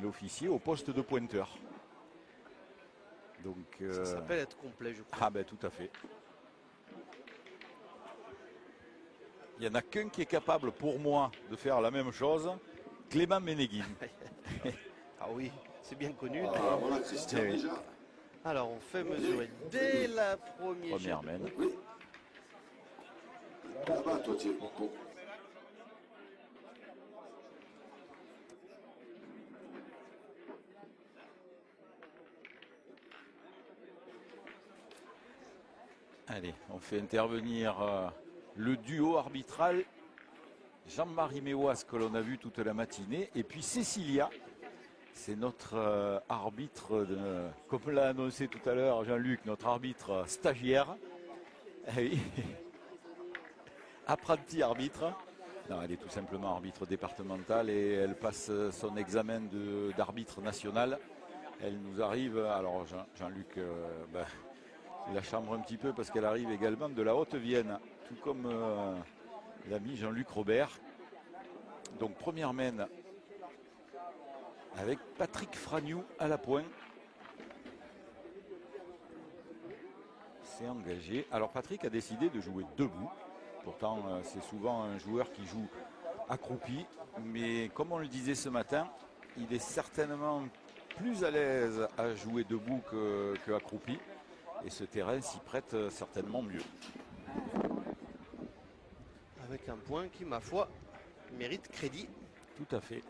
officier au poste de pointeur. Donc, ça s'appelle être complet, je crois. Ah ben tout à fait. Il n'y en a qu'un qui est capable pour moi de faire la même chose, Clément Ménéguin. Ah oui, c'est bien connu. Ah, voilà Christian déjà. Alors on fait mesurer dès la première main. Oui. Là-bas, toi, tu es bon. Allez, on fait intervenir le duo arbitral. Jean-Marie Méoas, que l'on a vu toute la matinée, et puis Cécilia, c'est notre arbitre, comme l'a annoncé tout à l'heure Jean-Luc, notre arbitre stagiaire. Oui. Apprenti arbitre. Non, elle est tout simplement arbitre départemental et elle passe son examen d'arbitre national. Elle nous arrive, alors Jean-Luc la chambre un petit peu parce qu'elle arrive également de la Haute-Vienne, tout comme l'ami Jean-Luc Robert. Donc première main avec Patrick Fragnoux à la pointe. C'est engagé. Alors Patrick a décidé de jouer debout. Pourtant c'est souvent un joueur qui joue accroupi. Mais comme on le disait ce matin, il est certainement plus à l'aise à jouer debout que accroupi. Et ce terrain s'y prête certainement mieux. Avec un point qui, ma foi, mérite crédit. Tout à fait.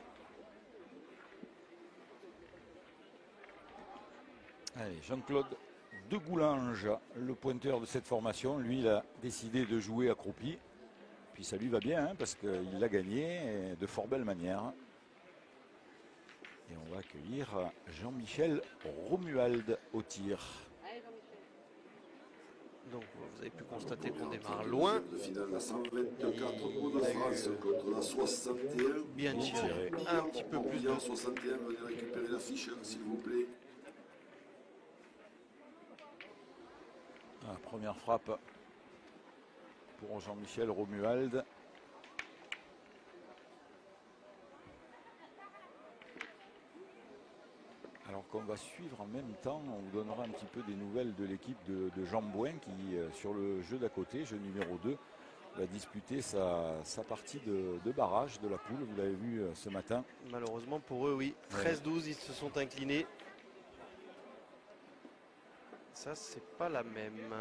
Allez, Jean-Claude Degoulange, le pointeur de cette formation, lui, il a décidé de jouer accroupi. Puis ça lui va bien, hein, parce qu'il l'a gagné de fort belle manière. Et on va accueillir Jean-Michel Romuald au tir. Donc vous avez pu constater qu'on démarre loin. Le final, la 124 euros de France contre la 61. Bien tiré. Un petit peu plus de 61, venez récupérer la fiche, s'il vous plaît. Ah, première frappe pour Jean-Michel Romuald. Alors qu'on va suivre en même temps, on vous donnera un petit peu des nouvelles de l'équipe de Jean Bouin qui, sur le jeu d'à côté, jeu numéro 2, va disputer sa partie de barrage de la poule. Vous l'avez vu ce matin. Malheureusement pour eux, oui. 13-12, ils se sont inclinés. Ça, c'est pas la même.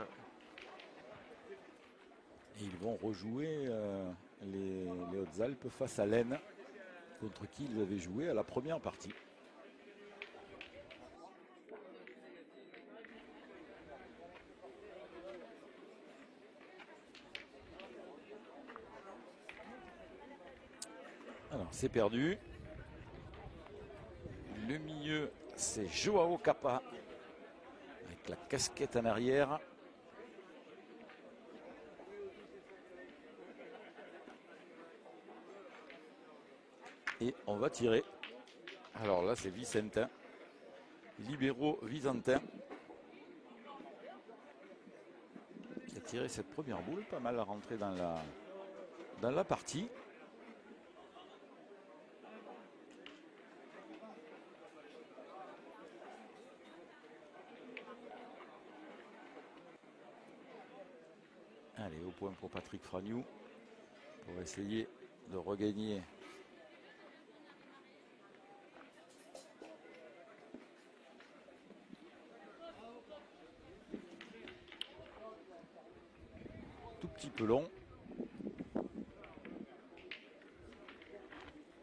Et ils vont rejouer les Hautes-Alpes face à l'Aisne, contre qui ils avaient joué à la première partie. Alors, c'est perdu. Le milieu, c'est Joao Capa, avec la casquette en arrière. Et on va tirer. Alors là, c'est Vicentin. Libéraux Vicentin. Qui a tiré cette première boule. Pas mal à rentrer dans la partie. Allez, au point pour Patrick Fragnoux. Pour essayer de regagner tout petit peu long.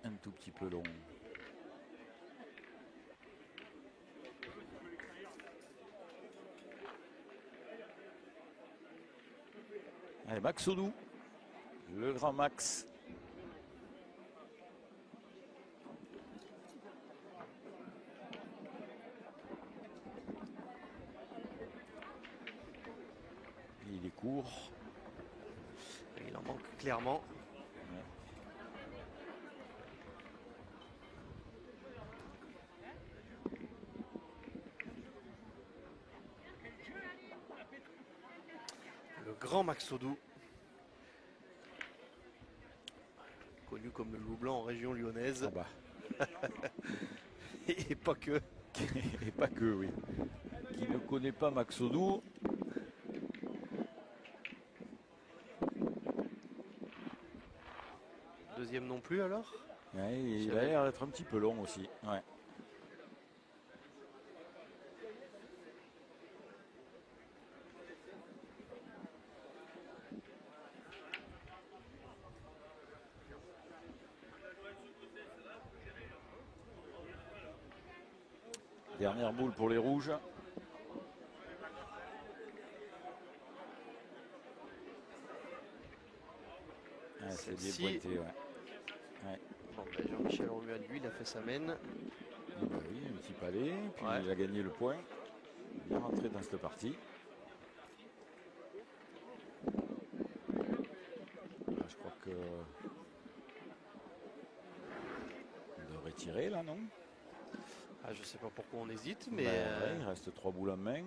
Un tout petit peu long. Allez, Max Odou, le grand Max. Il est court. Il en manque clairement. Ouais. Le grand Max Odou, connu comme le loup blanc en région lyonnaise. Ah bah. Et pas que. Et pas que, oui. Qui ne connaît pas Max Odou. Deuxième non plus alors. Ouais, il a l'air d'être un petit peu long aussi. Ouais. Dernière boule pour les rouges. Ah, c'est bien pointé, ouais. Ouais. Bon, ben Jean-Michel Romuald, lui, il a fait sa mène. Bah oui, un petit palais, puis Ouais. il a gagné le point. Il est rentré dans cette partie. Là, je crois que on devrait tirer là, non? Ah, je sais pas pourquoi on hésite, mais Ouais, il reste 3 boules en main.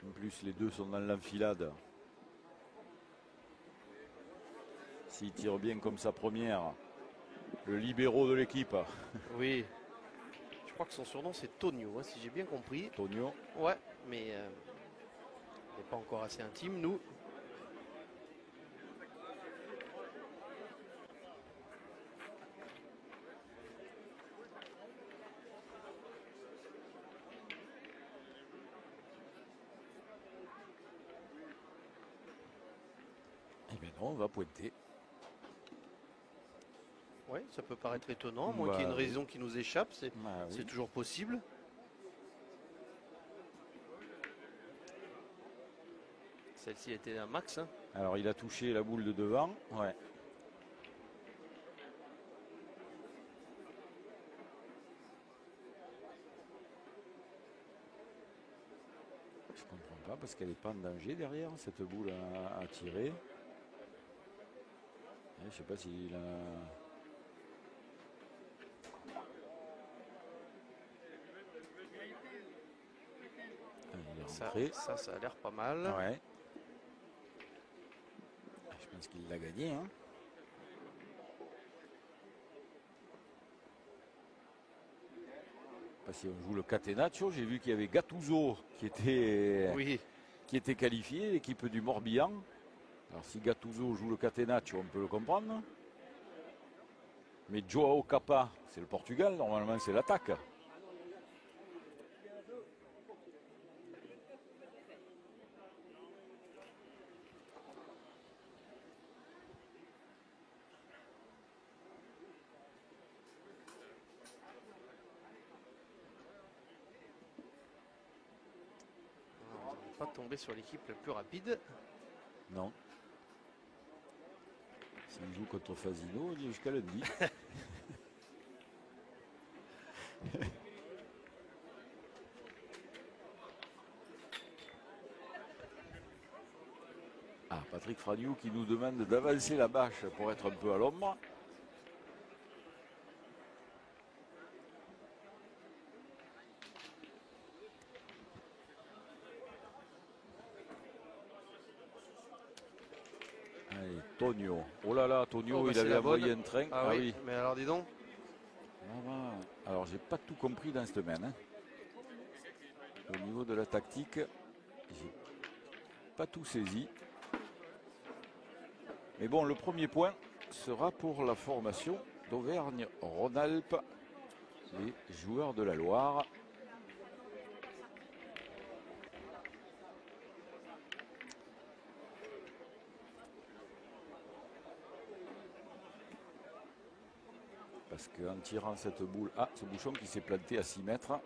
En plus, les deux sont dans l'enfilade. S'il tire bien comme sa première, le libéraux de l'équipe. oui. Je crois que son surnom c'est Tonio, hein, si j'ai bien compris. Tonio. Ouais, mais on n'est pas encore assez intime, nous. Eh bien non, on va pointer. Oui, ça peut paraître étonnant, à moins Bah, qu'il y ait une oui. raison qui nous échappe, c'est Ah, oui. toujours possible. Celle-ci était un max. Hein. Alors il a touché la boule de devant. Ouais. Je comprends pas parce qu'elle n'est pas en danger derrière cette boule à tirer. Je sais pas s'il a. Il est rentré. Ça a l'air pas mal. Ouais. Je pense qu'il l'a gagné. Hein. Parce si on joue le Catenaccio, j'ai vu qu'il y avait Gattuso qui était qualifié, l'équipe du Morbihan. Alors si Gattuso joue le Catenaccio, on peut le comprendre. Mais Joao Capa, c'est le Portugal, normalement c'est l'attaque. Pas tomber sur l'équipe la plus rapide. Non. S'il joue contre Fasino, il est jusqu'à lundi. Ah, Patrick Fragnou qui nous demande d'avancer la bâche pour être un peu à l'ombre. Allez, Tonio. Oh là là, Tonio, bah, il c'est avait la envoyé bonne. un train. Ah oui, mais alors dis donc. Alors, j'ai pas tout compris dans cette semaine. Hein. Au niveau de la tactique, j'ai pas tout saisi. Mais bon, le premier point sera pour la formation d'Auvergne-Rhône-Alpes, les joueurs de la Loire. Parce qu'en tirant cette boule, ce bouchon qui s'est planté à 6 mètres.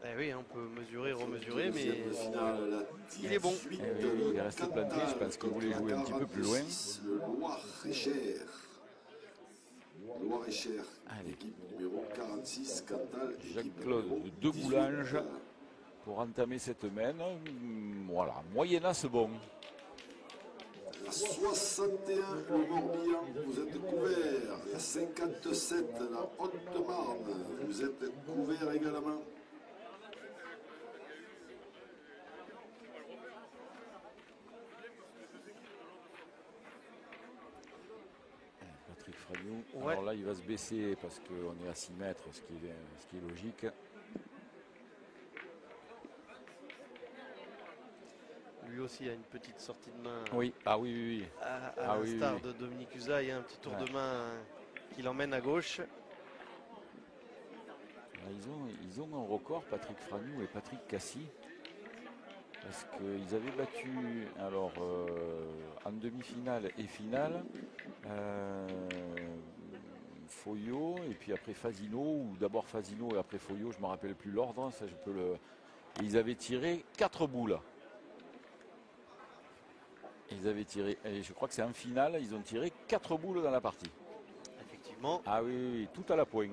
Eh oui, on peut mesurer, remesurer, mais il est bon. Oui, il est resté planté, je pense qu'il voulait jouer un petit peu plus loin. Le Loir-et-Cher. Loir-et-Cher, équipe numéro 46, Cantal. Jacques-Claude de Boulange pour entamer cette mène. Voilà, moyennasse bon. La 61, le Morbihan, vous êtes couvert. La 57, la Haute-Marne, vous êtes couvert également. Patrick Fragnou, Ouais. alors là il va se baisser parce qu'on est à 6 mètres, ce qui est logique. Lui aussi a une petite sortie de main. Oui, ah oui, oui, oui. À Ah oui, l'instar oui, oui. de Dominique Usaï, un petit tour Ouais. de main qui l'emmène à gauche. Ils ont un record, Patrick Fragnou et Patrick Cassis, parce qu'ils avaient battu en demi-finale et finale Foyot et puis après Fasino, ou d'abord Fasino et après Foyot, je ne me rappelle plus l'ordre, ça je peux le. Et ils avaient tiré 4 boules. Ils avaient tiré, et je crois que c'est en finale, ils ont tiré 4 boules dans la partie. Effectivement. Ah oui, oui, oui, tout à la pointe.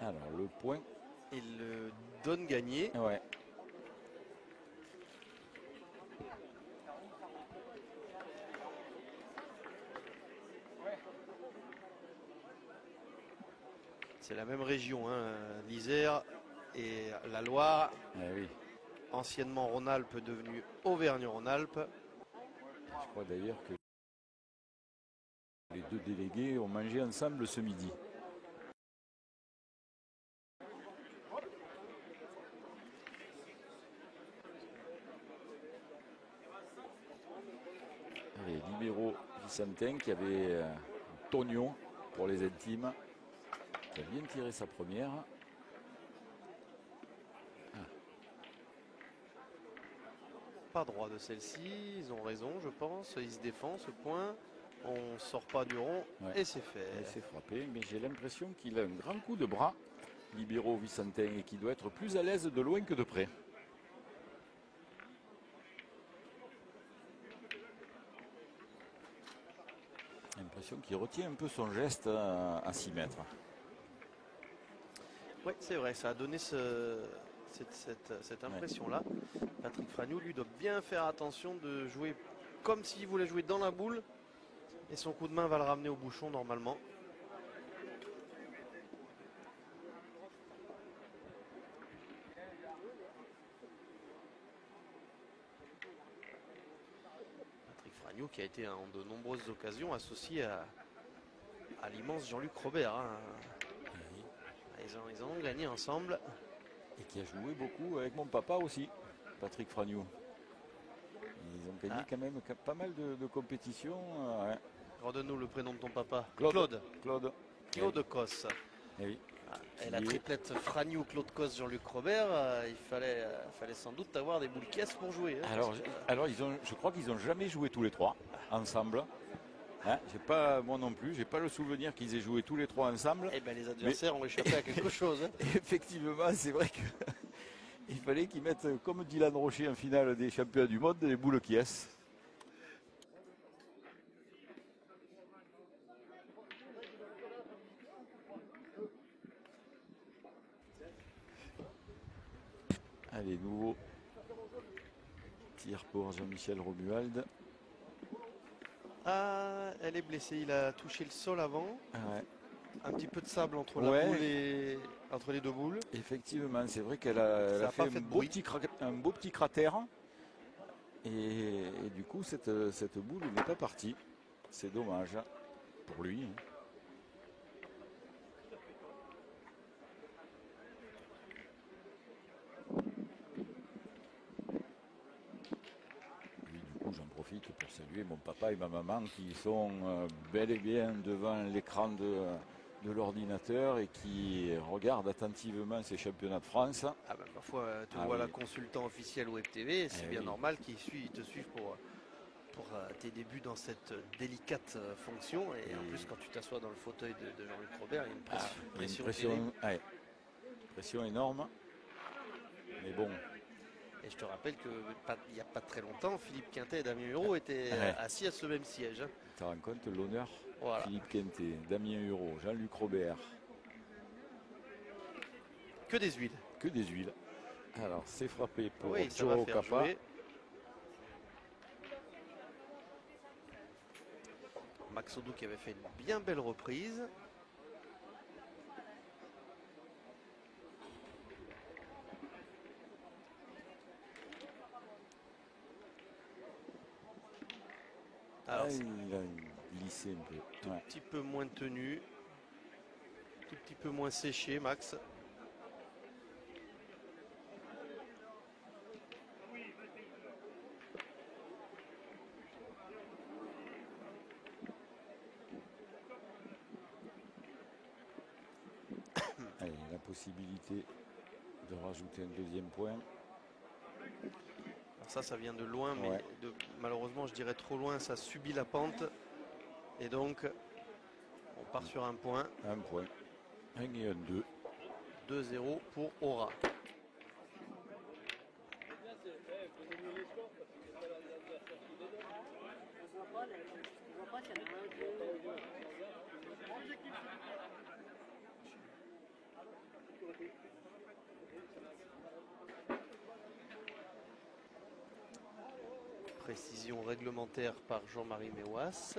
Alors le point. Il le donne gagné. Ouais. C'est la même région, hein, l'Isère et la Loire, Eh oui. anciennement Rhône-Alpes, devenu Auvergne-Rhône-Alpes. Je crois d'ailleurs que les deux délégués ont mangé ensemble ce midi. Allez, libéraux Vicentin qui avait Tognon pour les intimes, qui a bien tiré sa première. Pas droit de celle-ci, ils ont raison, je pense. Il se défend ce point. On sort pas du rond Ouais. et c'est fait. Il s'est frappé, mais j'ai l'impression qu'il a un grand coup de bras, libéraux Vicentin, et qu'il doit être plus à l'aise de loin que de près. J'ai l'impression qu'il retient un peu son geste à 6 mètres. Oui, c'est vrai, ça a donné cette impression-là. Patrick Fragnou, lui, doit bien faire attention de jouer comme s'il voulait jouer dans la boule. Et son coup de main va le ramener au bouchon normalement. Patrick Fragnou qui a été en de nombreuses occasions associé à l'immense Jean-Luc Robert. Hein. Ils en ont gagné ensemble. Et qui a joué beaucoup avec mon papa aussi, Patrick Fragnou. Ils ont gagné quand même pas mal de compétitions. Ouais. Redonne-nous le prénom de ton papa. Claude. Claude Cosse. Eh oui. Et la triplette Fragnou, Claude Cosse, Jean-Luc Robert, il fallait sans doute avoir des boules caisses pour jouer. Hein, alors je crois qu'ils n'ont jamais joué tous les trois ensemble. Hein, moi non plus, j'ai pas le souvenir qu'ils aient joué tous les trois ensemble. Eh bien les adversaires ont échappé à quelque chose. Hein. Effectivement, c'est vrai qu'il fallait qu'ils mettent, comme Dylan Rocher en finale des championnats du monde, des boules qui est. Allez, nouveau tir pour Jean-Michel Romuald. Ah, elle est blessée, il a touché le sol avant. Ouais. Un petit peu de sable entre la boule et entre les deux boules. Effectivement, c'est vrai qu'elle a fait un beau petit cratère. Et du coup, cette boule n'est pas partie. C'est dommage pour lui. J'en profite pour saluer mon papa et ma maman qui sont bel et bien devant l'écran de l'ordinateur et qui regardent attentivement ces championnats de France. Ah bah, parfois, tu vois la consultant officiel Web TV, c'est bien normal qu'ils te suivent pour tes débuts dans cette délicate fonction. Et en plus, quand tu t'assois dans le fauteuil de Jean-Luc Robert, il y a une pression pression énorme. Mais bon, Et je te rappelle qu'il n'y a pas très longtemps, Philippe Quintet et Damien Hureau étaient assis à ce même siège. Hein. Tu te rends compte l'honneur, voilà. Philippe Quintet, Damien Hureau, Jean-Luc Robert. Que des huiles. Que des huiles. Alors c'est frappé pour oui, ça Joao va faire Capa. Jouer. Max Oudou qui avait fait une bien belle reprise. Alors, il a glissé un peu. Tout petit peu moins tenu. Tout petit peu moins séché, Max. Allez, la possibilité de rajouter un deuxième point. Alors ça vient de loin, mais malheureusement, je dirais trop loin, ça subit la pente. Et donc, on part sur un point. Un point. Un et un 2. 2-0 pour Aura. Précision réglementaire par Jean-Marie Méouas.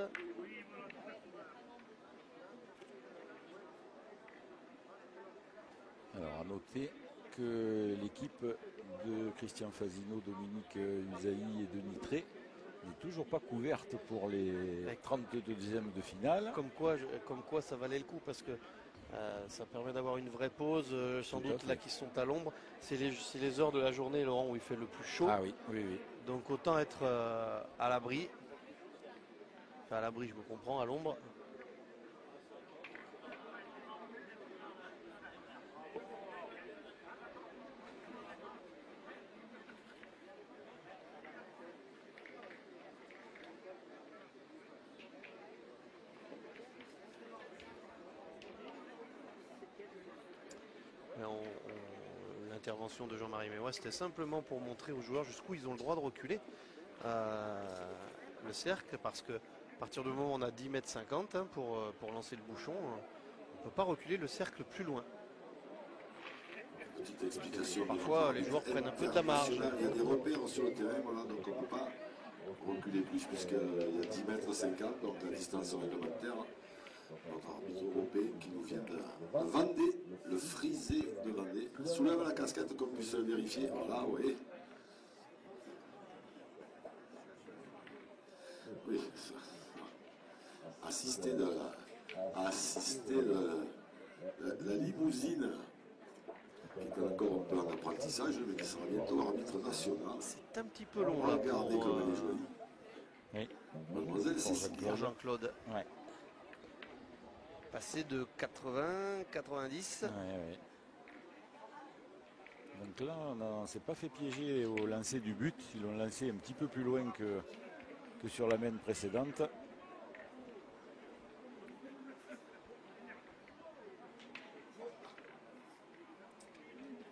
Alors à noter que l'équipe de Christian Fazino, Dominique Usaï et Denis Tré n'est toujours pas couverte pour les 32e de finale. Comme quoi ça valait le coup parce que ça permet d'avoir une vraie pause, sans doute là qui sont à l'ombre. C'est les heures de la journée, Laurent, où il fait le plus chaud. Ah oui, oui, oui. Donc autant être à l'abri. Enfin à l'abri, je me comprends, à l'ombre. L'intervention de Jean-Marie Méouas, c'était simplement pour montrer aux joueurs jusqu'où ils ont le droit de reculer le cercle, parce que à partir du moment où on a 10,50 m pour lancer le bouchon, on ne peut pas reculer le cercle plus loin. Petite explication. Parfois, les joueurs prennent un peu de la marge. Il y a des repères sur le terrain, voilà, donc on ne peut pas reculer plus, puisqu'il y a 10,50 m, donc la distance réglementaire. Notre arbitre européen qui nous vient de Vendée, le frisé de Vendée. Soulève la casquette qu'on puisse le vérifier. Voilà, oui. Oui, assister de la limousine qui est encore un peu en apprentissage, mais qui sera bientôt arbitre national. C'est un petit peu long là. Regardez comme elle est jolie. Oui. Mademoiselle Cécile. Pour Jean-Claude. Ouais. Passé de 80, 90. Ouais. Donc là, on ne s'est pas fait piéger au lancer du but. Ils l'ont lancé un petit peu plus loin que sur la main précédente.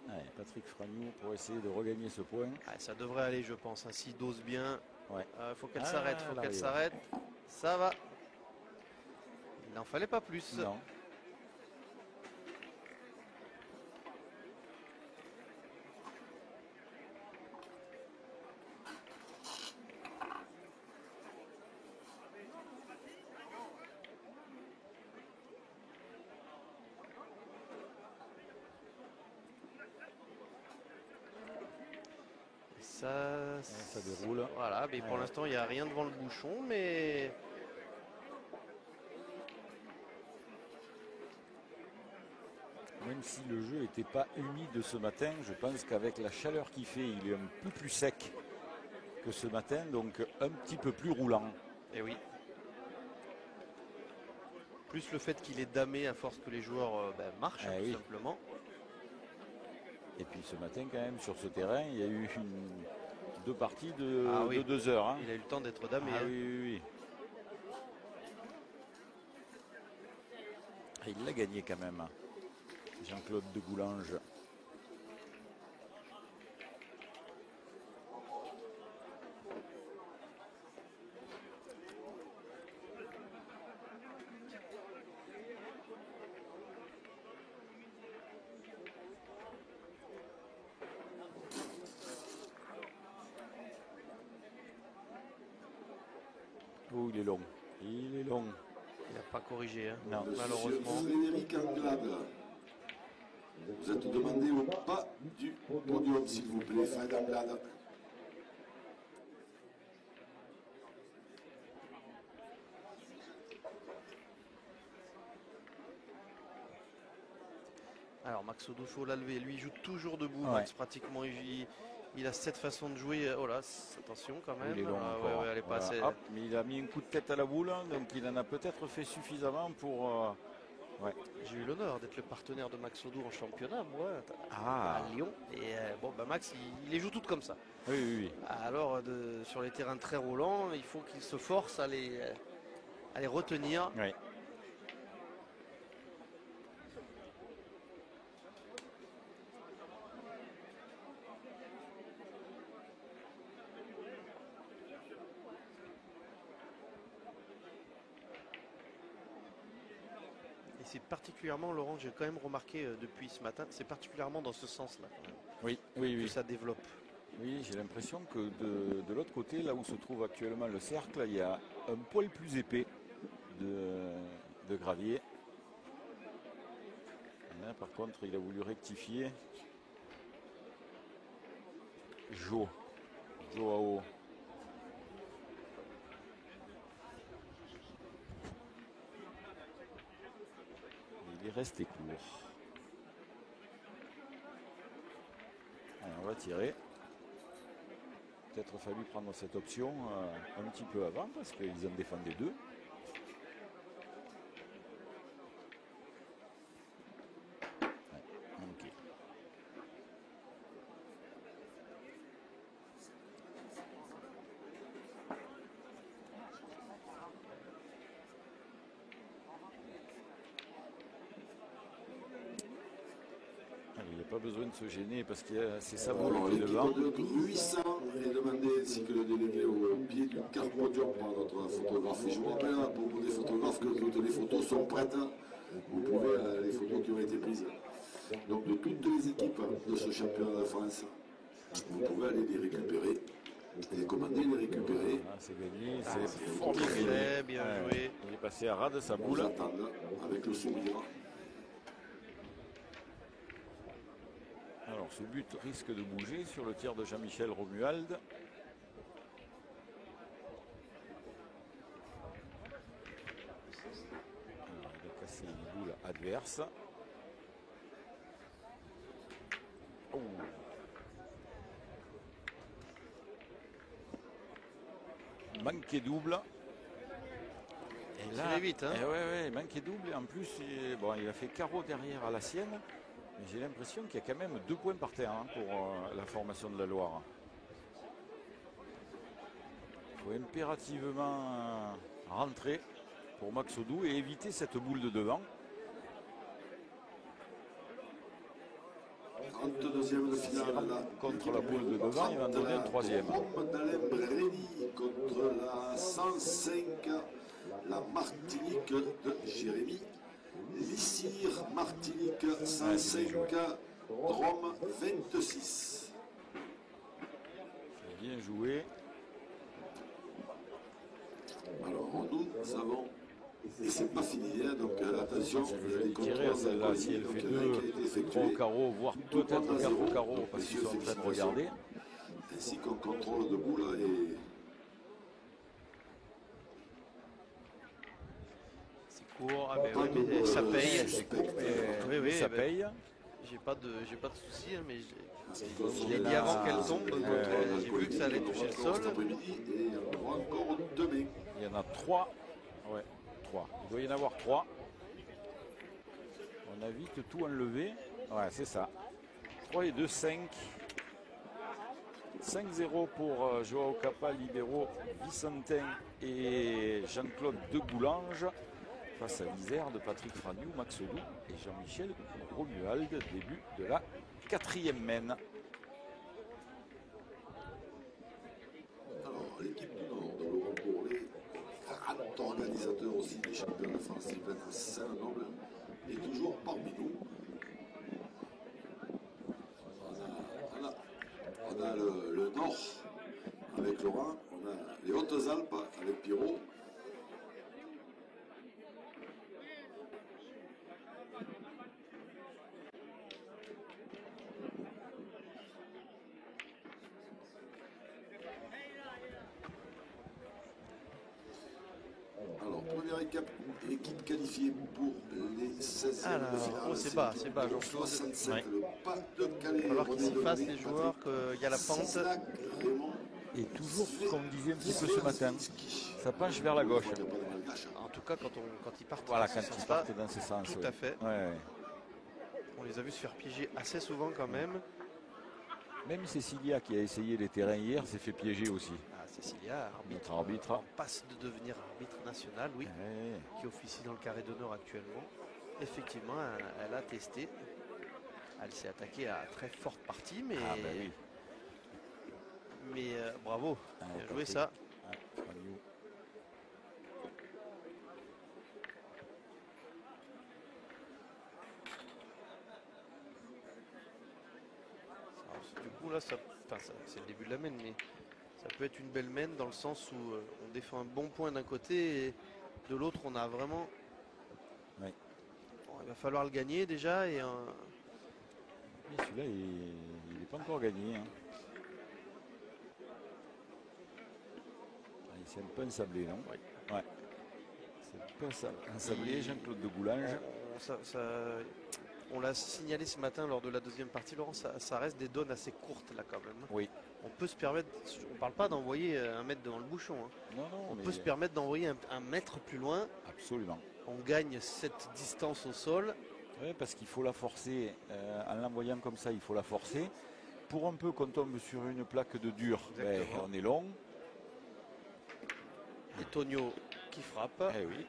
Allez, Patrick Fragnou pour essayer de regagner ce point. Ça devrait aller, je pense. S'il dose bien, faut qu'elle s'arrête. Ça va. Il n'en fallait pas plus. Non. Ça déroule. Voilà, mais pour l'instant, il n'y a rien devant le bouchon, mais... Même si le jeu n'était pas humide ce matin, je pense qu'avec la chaleur qu'il fait, il est un peu plus sec que ce matin, donc un petit peu plus roulant. Et oui. Plus le fait qu'il est damé à force que les joueurs marchent, tout simplement. Et puis ce matin, quand même, sur ce terrain, il y a eu deux parties de 2 heures. Hein. Il a eu le temps d'être damé. Oui. Et il l'a gagné quand même, Jean-Claude de Goulange. Oh, il est long. Il est long. Il n'a pas corrigé, hein, non. malheureusement. Frédéric Anglade. Vous êtes demandé au pas du podium, s'il vous plaît, Fred Anglade. Alors Max Odo, faut la lever. Lui, il joue toujours debout. Ouais. Max, pratiquement, il a cette façon de jouer. Oh là, attention quand même. Il est long encore. Elle est pas assez... Hop, mais il a mis un coup de tête à la boule, donc il en a peut-être fait suffisamment pour... Ouais. J'ai eu l'honneur d'être le partenaire de Max Odo en championnat, moi, Ah. à Lyon. Et Max, il les joue toutes comme ça. Oui, oui, oui. Alors, sur les terrains très roulants, il faut qu'il se force à les retenir. Oui. Et c'est particulièrement, Laurent, j'ai quand même remarqué depuis ce matin, c'est particulièrement dans ce sens-là. Oui, oui, que oui. ça développe. Oui, j'ai l'impression que de l'autre côté, là où se trouve actuellement le cercle, il y a un poil plus épais de gravier. Là, par contre, il a voulu rectifier. Joao. Il est resté court. Alors, on va tirer. Peut-être fallu prendre cette option un petit peu avant parce qu'ils en défendaient deux. Ouais, ok. Il n'y a pas besoin de se gêner parce que c'est ça pour le devant. L'équipe de Gruissant est demandée ainsi que le délégué au pied du carpodium par notre photographe. Et je vous rappelle à propos des photographes que toutes les photos sont prêtes. Vous pouvez, les photos qui ont été prises. Donc de toutes les équipes de ce championnat de France, vous pouvez aller les récupérer. Les commander, les récupérer. Ah, c'est gagné, Ah, c'est fort bien très bien joué. Il est passé à ras de sa On boule. attend avec le sourire. Alors ce but risque de bouger sur le tir de Jean-Michel Romuald. Alors, il a cassé une boule adverse. Oh. Manqué double. Et là, tiré vite, hein. ouais, manqué double. Et en plus, il a fait carreau derrière à la sienne. Mais j'ai l'impression qu'il y a quand même 2 points par terre pour la formation de la Loire. Il faut impérativement rentrer pour Max Odo et éviter cette boule de devant. 32e de finale là, contre la boule de devant, il va en donner un 3e. D'Alain Brady contre la 105, la Martinique de Jérémy Lissir, Martinique 105, Drôme 26. C'est bien joué. Alors nous avons, et c'est pas fini, hein, donc attention, Je tirer à celle-là si elle fait 2, 3 au carreau, voire peut-être 4 au carreau parce qu'ils sont en train de regarder. Ainsi qu'un contrôle de boule et C'est court, mais ça paye. Oui, ça paye. J'ai pas de soucis, hein, mais je l'ai dit avant qu'elle tombe, donc j'ai vu que ça allait toucher le sol. Encore demain. Il y en a 3. Ouais, 3. Il doit y en avoir 3. On a vite tout enlevé. Ouais, c'est ça. 3 et 2, 5. 5-0 pour Joao Capa, libéraux Vicentin et Jean-Claude de Goulange face à l'Isère de Patrick Fragnou, Max Odo et Jean-Michel Romuald. Début de la 4e mène. Alors, l'équipe du Nord de Laurent Bourlet, grand organisateur aussi des championnats de France, Sylvain Saint-Noble, est toujours parmi nous. On a le Nord avec Laurent, on a les Hautes-Alpes avec Pierrot, équipe qualifiée pour les 16e de finale. Oh, c'est bas, Jean-Claude. 67, Ouais. le pas de Calais. Il va falloir qu'ils s'y fassent, les joueurs, qu'il y a la pente. Sislac, Raymond, Et toujours, comme on disait un petit peu ce matin, ça penche vers la gauche. En tout cas, quand ils partent Voilà, dans quand ce ils sens-là, partent dans ce sens. tout ouais. à fait. Ouais. On les a vus se faire piéger assez souvent quand même. Même Cécilia qui a essayé les terrains hier s'est fait piéger aussi. Ah, Cécilia, Notre arbitre. en passe de devenir arbitre national, oui, Ouais. qui officie dans le carré d'honneur actuellement. Effectivement, elle a testé. Elle s'est attaquée à très forte partie, mais, Ah, ben oui. mais bravo, Ah, bien parfait. joué ça. Ah, Fragno. Alors, du coup, là, c'est le début de la mène, mais ça peut être une belle mène dans le sens où on défend un bon point d'un côté et de l'autre, on a vraiment. Ouais. Bon, il va falloir le gagner déjà et Mais celui-là, il n'est pas encore gagné. Hein. Ah, c'est un peu ensablé, non? Oui. Ouais. C'est un peu ensablé, Jean-Claude de Goulange. On l'a signalé ce matin lors de la deuxième partie, Laurent, ça reste des donnes assez courtes là quand même. Oui. On peut se permettre, on ne parle pas d'envoyer un mètre devant le bouchon. Hein. Non, non, On mais peut se permettre d'envoyer un mètre plus loin. absolument. On gagne cette distance au sol. Oui, parce qu'il faut la forcer. En l'envoyant comme ça, il faut la forcer. Pour un peu qu'on tombe sur une plaque de dur, ben, on est long. Et Tonio qui frappe. Eh oui.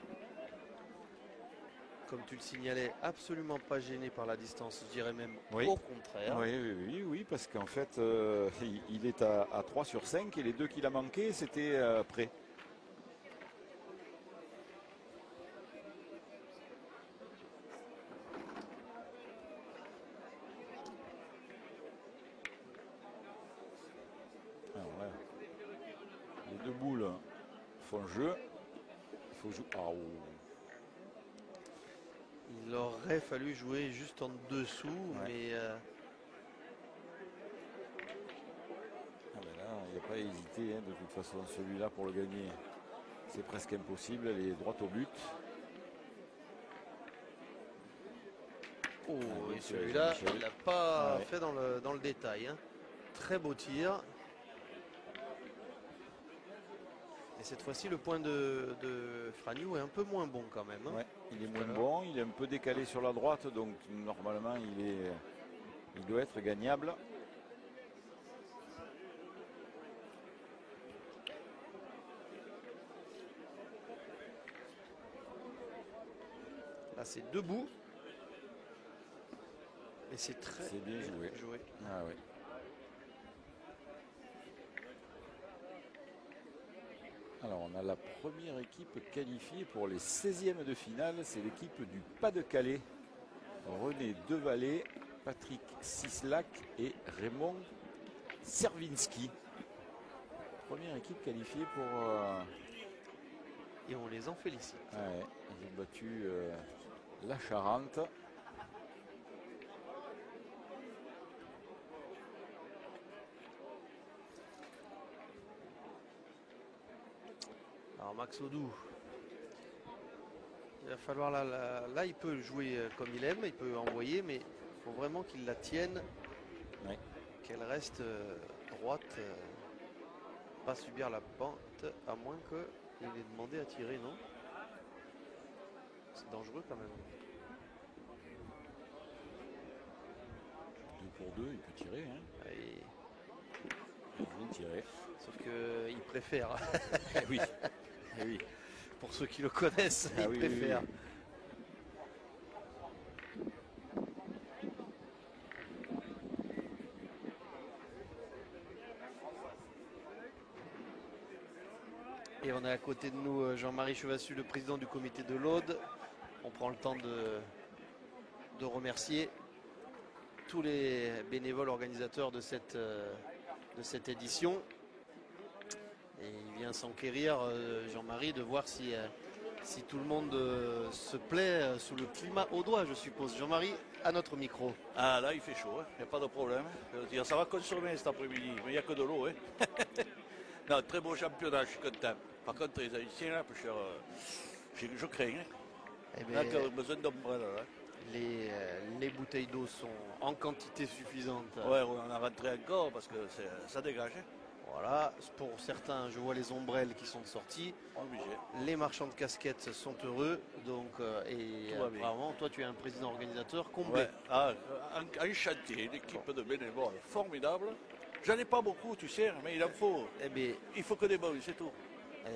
Comme tu le signalais, absolument pas gêné par la distance, je dirais même Oui. au contraire. Oui, parce qu'en fait, il est à 3 sur 5 et les deux qu'il a manqué, c'était prêt. Alors là, les deux boules font jeu. Il faut jouer. Ah, oh. Il aurait fallu jouer juste en dessous, mais Ah ben là, il n'y a pas à hésiter, hein, de toute façon, celui-là pour le gagner, c'est presque impossible, elle est droite au but. oh, oui, et celui-là, Michel. il l'a pas Ouais. fait dans le détail. Hein. Très beau tir. Et cette fois-ci, le point de Fragno est un peu moins bon quand même. Hein. Ouais, il est moins bon, il est un peu décalé sur la droite, donc normalement il doit être gagnable. Là, c'est debout. Et c'est très C'est bien joué. Ah ouais. Alors on a la première équipe qualifiée pour les 16e de finale, c'est l'équipe du Pas-de-Calais. René Devalet, Patrick Sislac et Raymond Servinski. Première équipe qualifiée pour... Et on les en félicite. Ouais, ils ont battu la Charente. Alors Max Odou, il va falloir là il peut jouer comme il aime, il peut envoyer, mais il faut vraiment qu'il la tienne, Ouais. qu'elle reste droite, pas subir la pente, à moins qu'il ait demandé à tirer, non? C'est dangereux quand même. 2 pour 2, il peut tirer. Hein. Et- Il vient de tirer. sauf qu'il préfère, Eh oui. Eh oui. pour ceux qui le connaissent, Ah il oui, oui, préfère. oui. Et on a à côté de nous Jean-Marie Chevassu, le président du comité de l'Aude. On prend le temps de remercier tous les bénévoles organisateurs de cette édition. Et il vient s'enquérir, Jean-Marie, de voir si tout le monde se plaît sous le climat audois, je suppose. Jean-Marie, à notre micro. Ah là il fait chaud, il n'y a pas de problème. Je veux dire, ça va consommer cet après-midi, mais il n'y a que de l'eau. Hein. Non, très beau championnat, je suis content. Par contre, les Haïtiens, là, je crains. Hein. Eh Là, ben, tu as besoin d'ombrelle. Là. les bouteilles d'eau sont en quantité suffisante. Ouais, on en a rentré encore parce que ça dégage. Hein. Voilà, pour certains, je vois les ombrelles qui sont sorties. Obligé. Les marchands de casquettes sont heureux. Donc, Tout va bien. apparemment, toi, tu es un président organisateur comblé. Ouais. Ah, enchanté, une équipe de bénévoles formidable. J'en ai pas beaucoup, tu sais, mais il en faut. Eh bien, Il faut que des bons, c'est tout.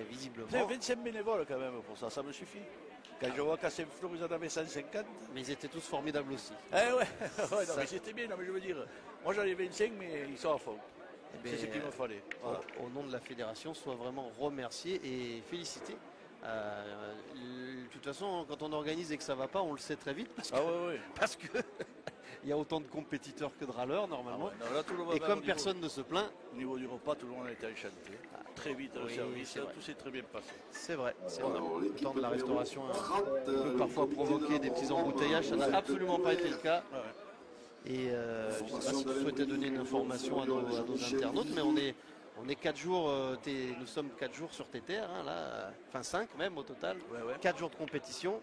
visiblement. C'est 25 bénévoles quand même pour ça, ça me suffit. Quand je vois qu'à Saint-Flour, ils en avaient 150. Mais ils étaient tous formidables aussi. Eh ouais, ouais non, Ça- mais c'était bien, non, mais je veux dire. Moi j'en ai 25, mais ils sont à fond. Eh bien, C'est ce qu'il me fallait. Voilà. au nom de la fédération, sois vraiment remercié et félicité. De toute façon, quand on organise et que ça va pas, on le sait très vite parce que, Ah ouais, ouais. parce que il y a autant de compétiteurs que de râleurs normalement. Ah ouais, non, là, tout le monde, Et même comme au personne ne se plaint, Au niveau du repas, tout le monde a été enchanté. Très vite le oui, service, c'est vrai. tout s'est très bien passé. c'est vrai. Alors, Le l'équipe temps de la numéro restauration 30, peut le parfois comité provoquer de des petits Laurent, embouteillages. Ça n'a absolument pas été le cas. Ah ouais. Et je ne sais pas si tu souhaitais donner une information à nos internautes, mais on est 4 jours, nous sommes 4 jours sur tes terres, hein, là, enfin 5 même au total, Ouais, ouais. 4 jours de compétition.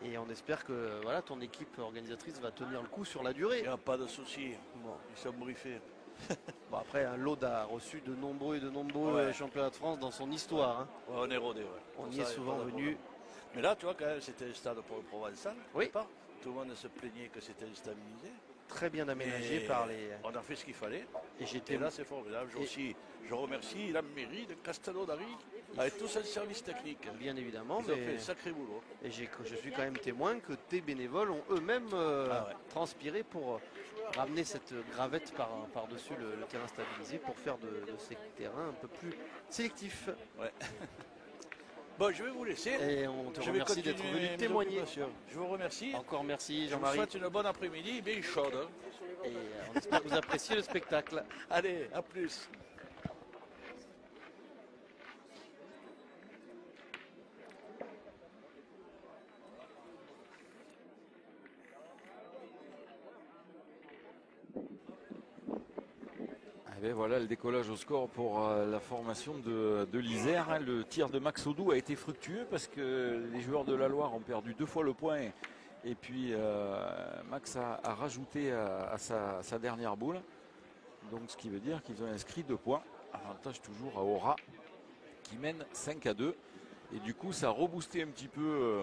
Et on espère que voilà, ton équipe organisatrice va tenir le coup sur la Il durée. n'y a pas de souci. Bon. Ils sont briefés. Bon, après, l'Aude a reçu de nombreux Ouais. championnats de France dans son histoire. Hein. Ouais, on est rodés. Ouais. On Pour y ça, est il y a souvent pas de venu. problème. Mais là, tu vois, quand même, c'était un stade pour le Provençal. Oui. Pas. Tout le monde se plaignait que c'était déstabilisé. Très bien aménagé Et par les. On a fait ce qu'il fallait. Et j'étais Et là, c'est formidable. Je remercie la mairie de Castelnaudary avec tout son service technique. bien évidemment, Ils ont mais fait un sacré boulot. et je suis quand même témoin que tes bénévoles ont eux-mêmes Ah ouais. transpiré pour ramener cette gravette par-dessus le terrain stabilisé pour faire de ces terrains un peu plus sélectifs. Ouais. Bon, je vais vous laisser. Et on te Je vais remercie d'être continuer venu mes témoigner. occupations. Je vous remercie. Encore merci Je vous Jean-Marie. souhaite une bonne après-midi, bien chaude. Hein. Et on espère que vous appréciez le spectacle. Allez, à plus. Eh bien, voilà le décollage au score pour la formation de l'Isère. Hein. Le tir de Max Audou a été fructueux parce que les joueurs de la Loire ont perdu 2 fois le point. Et puis Max a rajouté à sa dernière boule. Donc ce qui veut dire qu'ils ont inscrit 2 points. Avantage toujours à Aura qui mène 5-2. Et du coup ça a reboosté un petit peu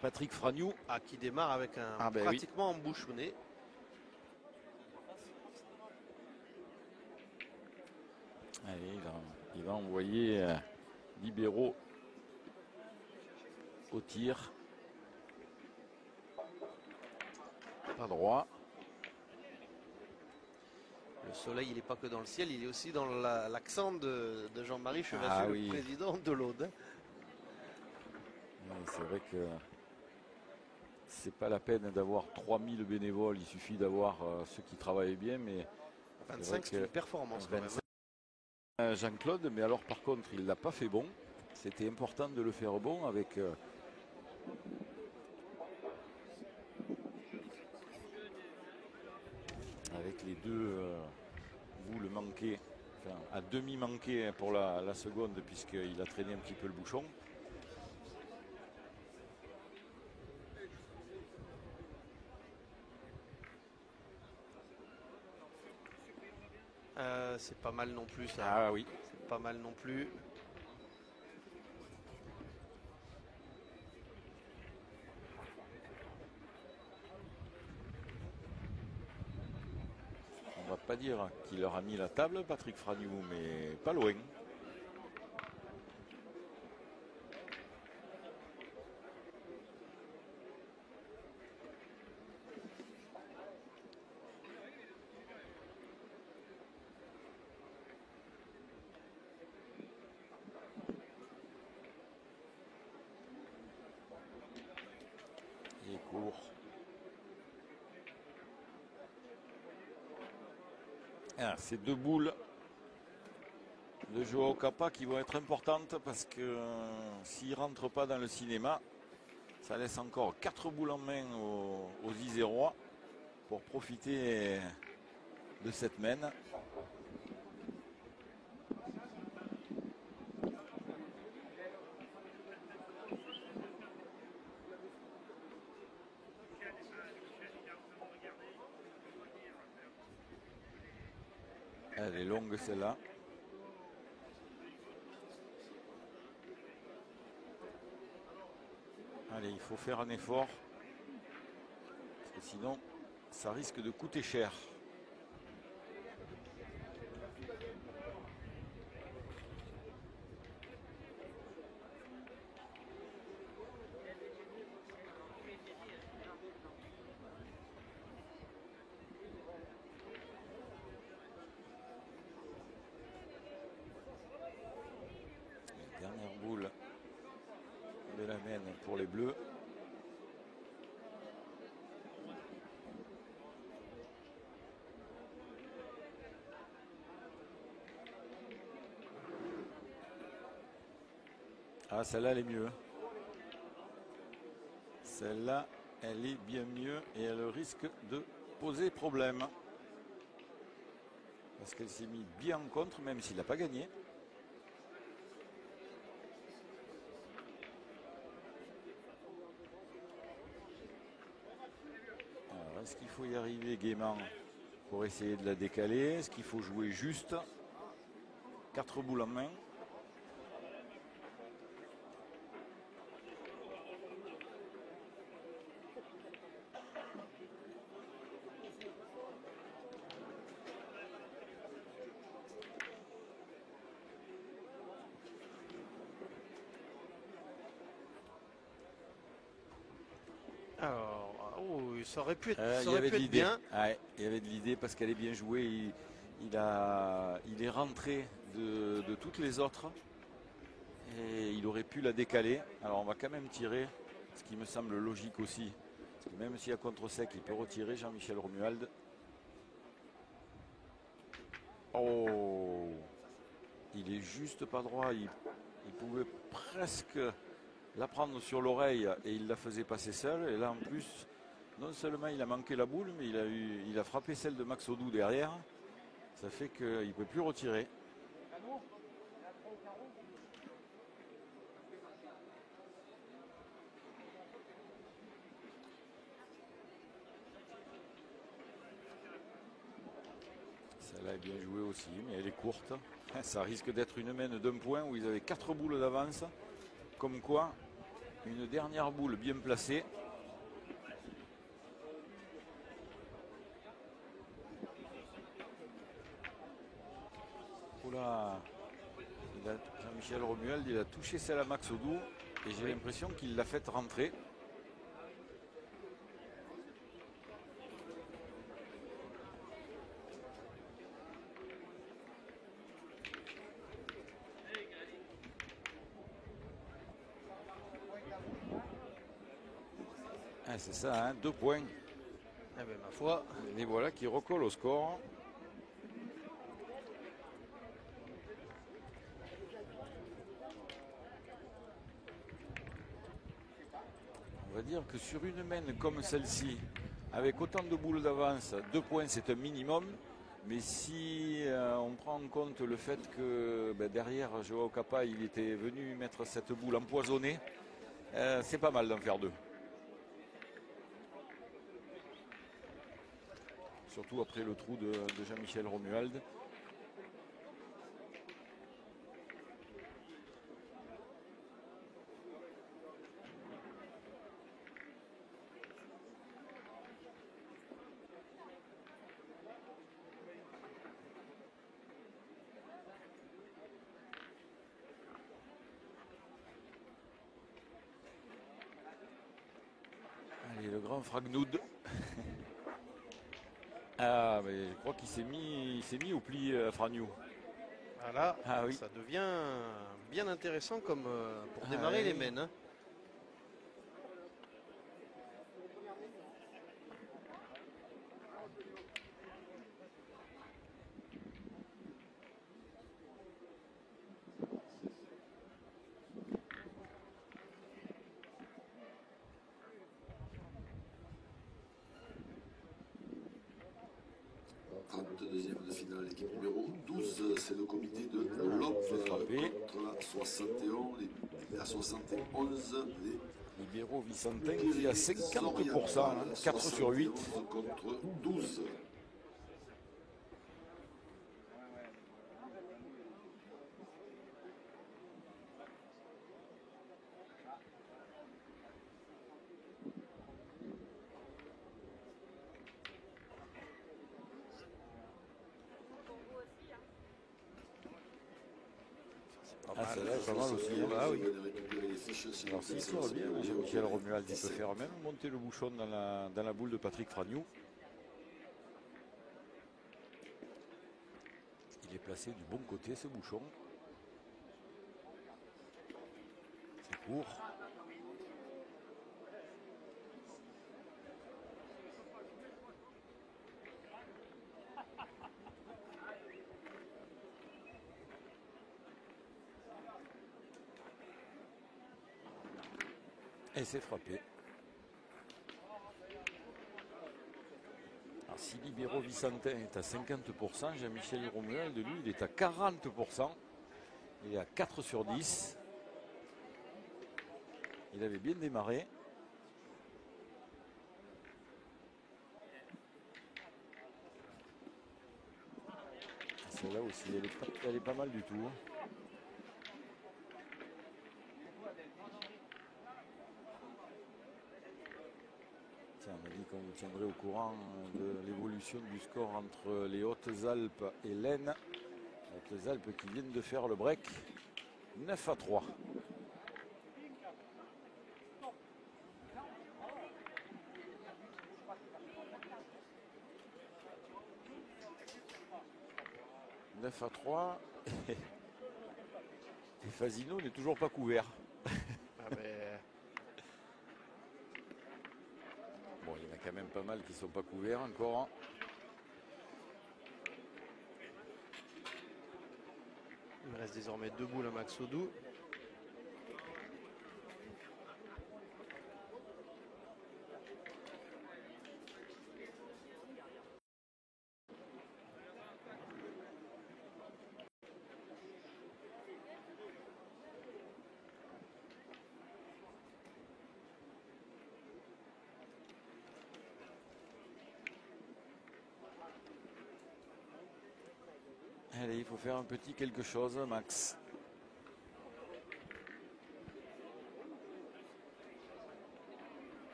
Patrick Fragnou. Qui démarre avec un Ben pratiquement embouchonné. Allez, il va envoyer libéraux au tir. Pas droit. Le soleil, il n'est pas que dans le ciel, il est aussi dans l'accent de Jean-Marie Chevassu, Ah oui. le président de l'Aude. Oui, c'est vrai que c'est pas la peine d'avoir 3000 bénévoles, il suffit d'avoir ceux qui travaillent bien, mais 25, c'est une performance quand même. 25, Jean-Claude, mais alors par contre il l'a pas fait bon. C'était important de le faire bon avec les deux boules manquées, enfin à demi manqué pour la seconde puisqu'il a traîné un petit peu le bouchon. C'est pas mal non plus ça. Ah oui. C'est pas mal non plus. On va pas dire qu'il leur a mis la table, Patrick Fragnou, mais pas loin. Il est court. Ah, ces 2 boules de Joao Capa qui vont être importantes parce que s'il ne rentre pas dans le cinéma, ça laisse encore 4 boules en main aux Isérois pour profiter de cette mène. Elle est longue celle-là. Allez, il faut faire un effort. Parce que sinon, ça risque de coûter cher. Dernière boule de la Maine pour les Bleus. Ah, celle-là, elle est mieux. Celle-là, elle est bien mieux et elle risque de poser problème. Parce qu'elle s'est mise bien en contre, même s'il n'a pas gagné. Alors, est-ce qu'il faut y arriver gaiement pour essayer de la décaler? Est-ce qu'il faut jouer juste? 4 boules en main. Alors, oh, ça aurait pu être, Il y avait de l'idée. Ouais, il y avait de l'idée parce qu'elle est bien jouée. Il est rentré de toutes les autres et il aurait pu la décaler. Alors on va quand même tirer, ce qui me semble logique aussi. Parce que même s'il y a contre sec, il peut retirer Jean-Michel Romuald. Oh, il est juste pas droit. Il pouvait presque la prendre sur l'oreille et il la faisait passer seule. Et là en plus, non seulement il a manqué la boule, mais il a frappé celle de Max Odou derrière. Ça fait qu'il ne peut plus retirer. Celle-là est bien jouée aussi, mais elle est courte. Ça risque d'être une mène d'un point où ils avaient 4 boules d'avance. Comme quoi, une dernière boule bien placée. Oula, Jean-Michel Romuald, il a touché celle à Max Odou et j'ai l'impression qu'il l'a fait rentrer. Ah, c'est ça, hein, 2 points. Eh ben, ma foi. Et voilà qui recolle au score. On va dire que sur une mène comme celle-ci, avec autant de boules d'avance, 2 points c'est un minimum. Mais si on prend en compte le fait que derrière Joao Capa, il était venu mettre cette boule empoisonnée, c'est pas mal d'en faire 2. Surtout après le trou de Jean-Michel Romuald. Allez, le grand Fragnoud. Ah, mais je crois qu'il s'est mis au pli Fragnou. Voilà, ah, oui. Ça devient bien intéressant comme pour démarrer les mènes. Hein. De finale, l'équipe numéro 12, c'est le comité de Lop contre la 71, la 71, les Libero Vicentin qui a 50%, hein, 4 sur 8. Contre 12. Ah, celle-là est pas mal aussi. Bah oui. Alors s'il tire bien, Jean-Michel Romuald, il peut faire même monter le bouchon dans la boule de Patrick Fragnoux. Il est placé du bon côté, ce bouchon. C'est court. Et c'est frappé. Alors si Libero Vicentin est à 50%, Jean-Michel Romuald, lui, il est à 40%. Il est à 4 sur 10. Il avait bien démarré. Celle-là aussi, elle est pas mal du tout. Tiens, on a dit qu'on vous tiendrait au courant de l'évolution du score entre les Hautes-Alpes et l'Aisne. Les Hautes-Alpes qui viennent de faire le break. 9-3. Et Fasino n'est toujours pas couvert. Ah ben... Bon, il y en a quand même pas mal qui ne sont pas couverts encore. Il me reste désormais 2 boules à Max Odou. Allez, il faut faire un petit quelque chose, Max.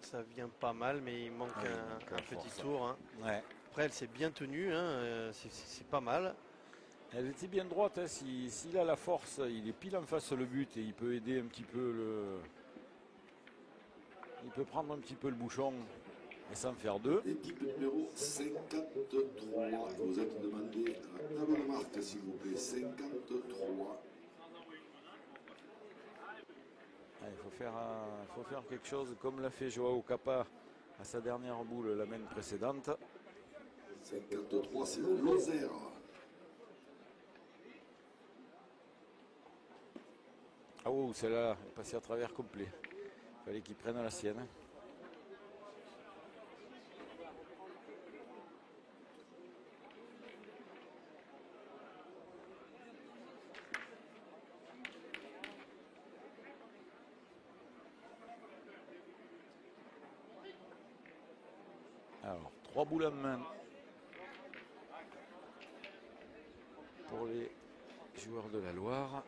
Ça vient pas mal, mais il manque un petit tour. Hein. Ouais. Après, elle s'est bien tenue, hein, c'est pas mal. Elle était bien droite, hein. S'il a la force, il est pile en face le but et il peut aider un petit peu il peut prendre un petit peu le bouchon et s'en faire 2. Équipe numéro 53. Vous êtes demandé à la bonne marque, s'il vous plaît. 53. Il faut faire quelque chose comme l'a fait Joao Capa à sa dernière boule la semaine précédente. 53, c'est le Lozère. Ah oh, celle-là est passée à travers complet. Il fallait qu'il prenne la sienne. Alors, 3 boules en main pour les joueurs de la Loire.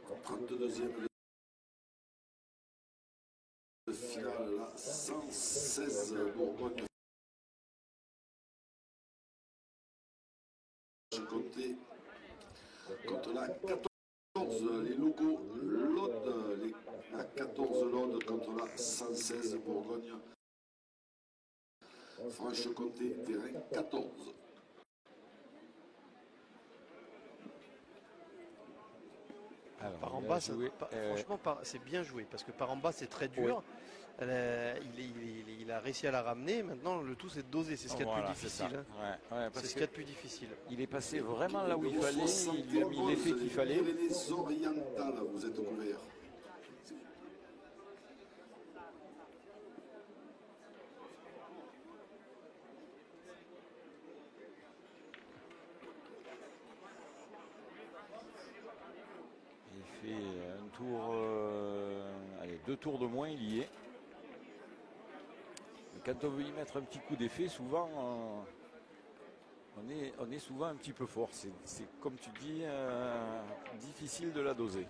En 32e de finale, là, 116 Bourgogne. Je comptais contre la 14, les locaux, l'Aude, la 14 l'Aude contre la 116 Bourgogne. Franche-Comté, terrain 14. Alors, Par en bas, franchement, c'est bien joué parce que par en bas, c'est très dur. Oui. Il a réussi à la ramener. Maintenant, le tout, c'est de doser. C'est ce qu'il y a de plus difficile. Hein. C'est ce qu'il y a de plus difficile. Il est passé vraiment là où il fallait. Il lui a mis l'effet qu'il fallait. Les orientales, vous êtes couverts. Il fait un tour, allez, 2 tours de moins, il y est. Mais quand on veut y mettre un petit coup d'effet, souvent on est souvent un petit peu fort. C'est comme tu dis, difficile de la doser.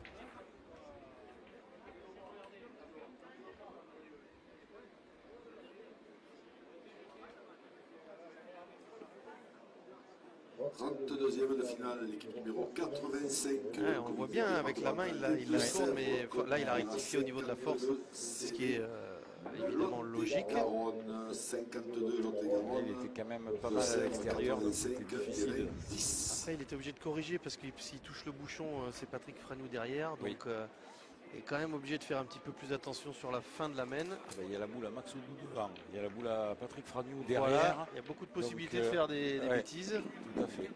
Deuxième de finale, l'équipe numéro 85. Ouais, on voit bien avec la main, il la tourne, mais là il a rectifié au niveau de la force, ce qui est évidemment logique. Garonne, 52, Lot-et-Garonne. Il était quand même pas mal à l'extérieur, donc c'était difficile. Après, il était obligé de corriger parce que s'il touche le bouchon, c'est Patrick Fragnou derrière. Donc, Oui. il est quand même obligé de faire un petit peu plus attention sur la fin de la mène. Il y a la boule à Max Oudou devant, il y a la boule à Patrick Fragnou derrière. Voilà, il y a beaucoup de possibilités donc, de faire des ouais, bêtises. Tout à fait.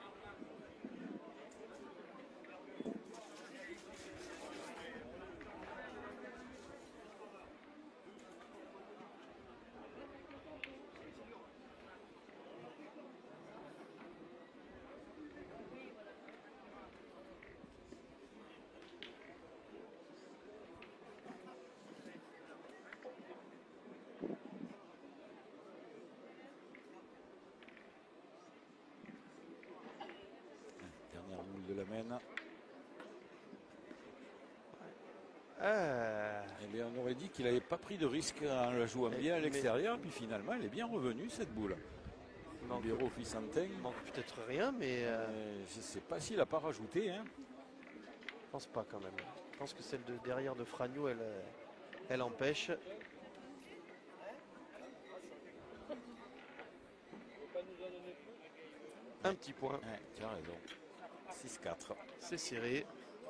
Dernière boule de la mène. Eh bien, on aurait dit qu'il n'avait pas pris de risque en la jouant bien à l'extérieur, puis finalement, elle est bien revenue cette boule. Libero Fissantin. Il manque peut-être rien, mais je ne sais pas s'il n'a pas rajouté. Hein. je pense pas quand même. Je pense que celle de derrière de Fragnou, elle empêche. Un petit point. Ouais, tu as raison. 6-4. C'est serré.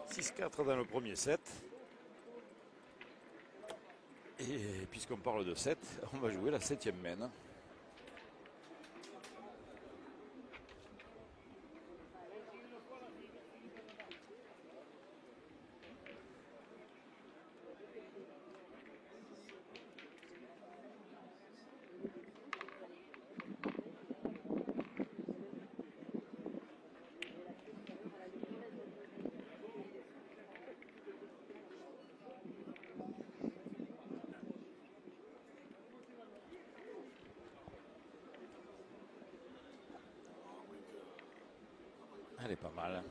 6-4 dans le premier set. Et puisqu'on parle de 7, on va jouer la 7e mène. Elle est pas mal.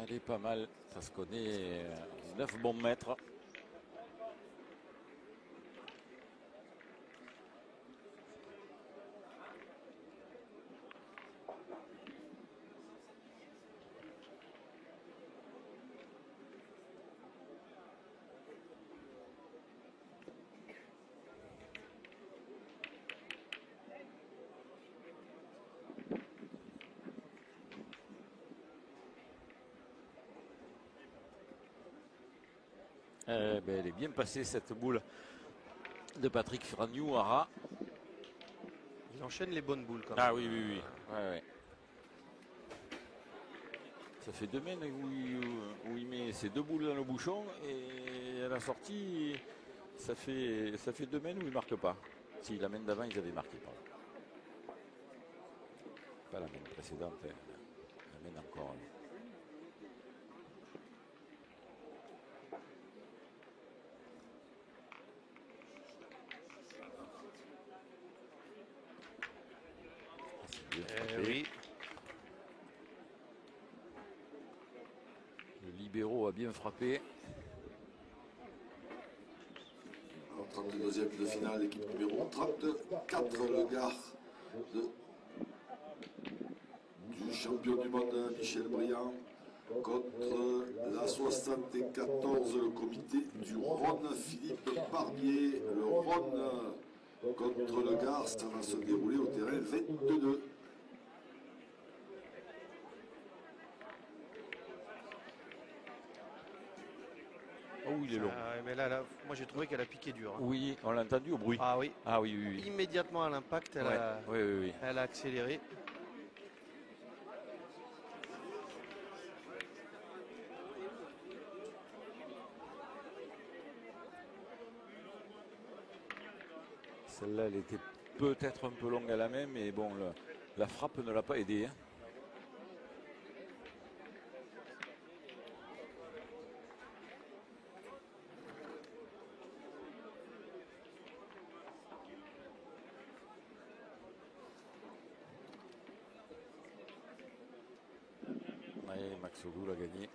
Elle est pas mal. Ça se connaît. 9 bons mètres. Elle est bien passée cette boule de Patrick Fragnou à ras. Il enchaîne les bonnes boules quand même. Ah oui, oui, oui. Ouais, ouais. Ça fait 2 mènes où il met ses 2 boules dans le bouchon et à la sortie, ça fait 2 mènes où il ne marque pas. Si la mène d'avant, ils avaient marqué. Pas la mène précédente, hein. La mène encore. Oui. Le libéro a bien frappé. En 32e de finale, l'équipe numéro 34, le gars du champion du monde Michel Briand contre la 74, le comité du Rhône, Philippe Barbier. Le Rhône contre le Gard, ça va se dérouler au terrain 22. Oh, il est long. Mais là, moi j'ai trouvé qu'elle a piqué dur. Hein. Oui, on l'a entendu au bruit. Ah oui. Ah oui, oui, oui. Immédiatement à l'impact, elle a accéléré. Celle-là, elle était peut-être un peu longue à la main, mais bon, la frappe ne l'a pas aidé. Hein. Max Odoul a gagné.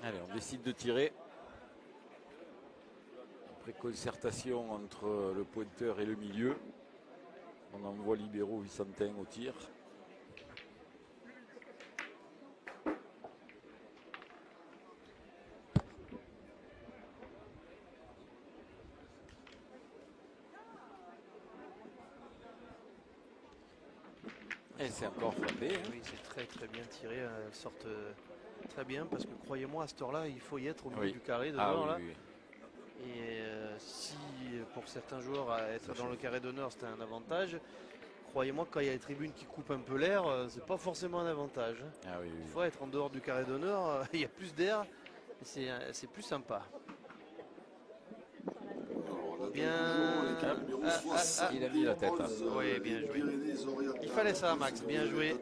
Allez, on décide de tirer. Après concertation entre le pointeur et le milieu. On envoie libéraux Vicentin au tir. Et c'est encore frappé. Hein. Oui, c'est très très bien tiré. Elles sortent très bien parce que croyez-moi, à cette heure-là, il faut y être au milieu du carré d'honneur. Ah, oui, oui. Et si pour certains joueurs être dans le carré d'honneur c'était un avantage, croyez-moi quand il y a les tribunes qui coupent un peu l'air, c'est pas forcément un avantage. Ah, oui, oui. Il faut être en dehors du carré d'honneur, il y a plus d'air, c'est plus sympa. Bien. Il a mis la tête. Oui, bien joué. Il fallait ça, Max, bien joué.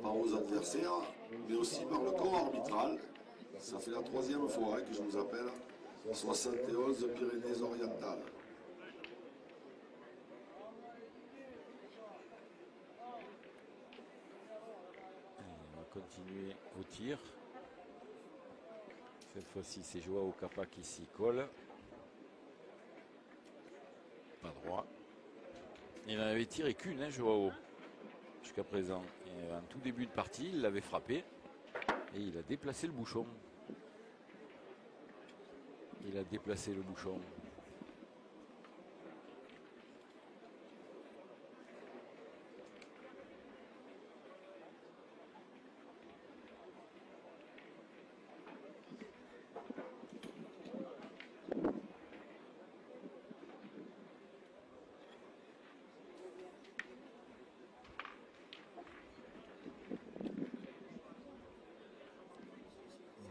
Par aux adversaires, mais aussi par le corps arbitral. Ça fait la 3e fois que je vous appelle. 71 Pyrénées-Orientales. On va continuer au tir. Cette fois-ci, c'est Joao Capa qui s'y colle. Pas droit. Il n'en avait tiré qu'une, hein, Joao, jusqu'à présent. Et en tout début de partie, il l'avait frappé. Et il a déplacé le bouchon. Il a déplacé le bouchon.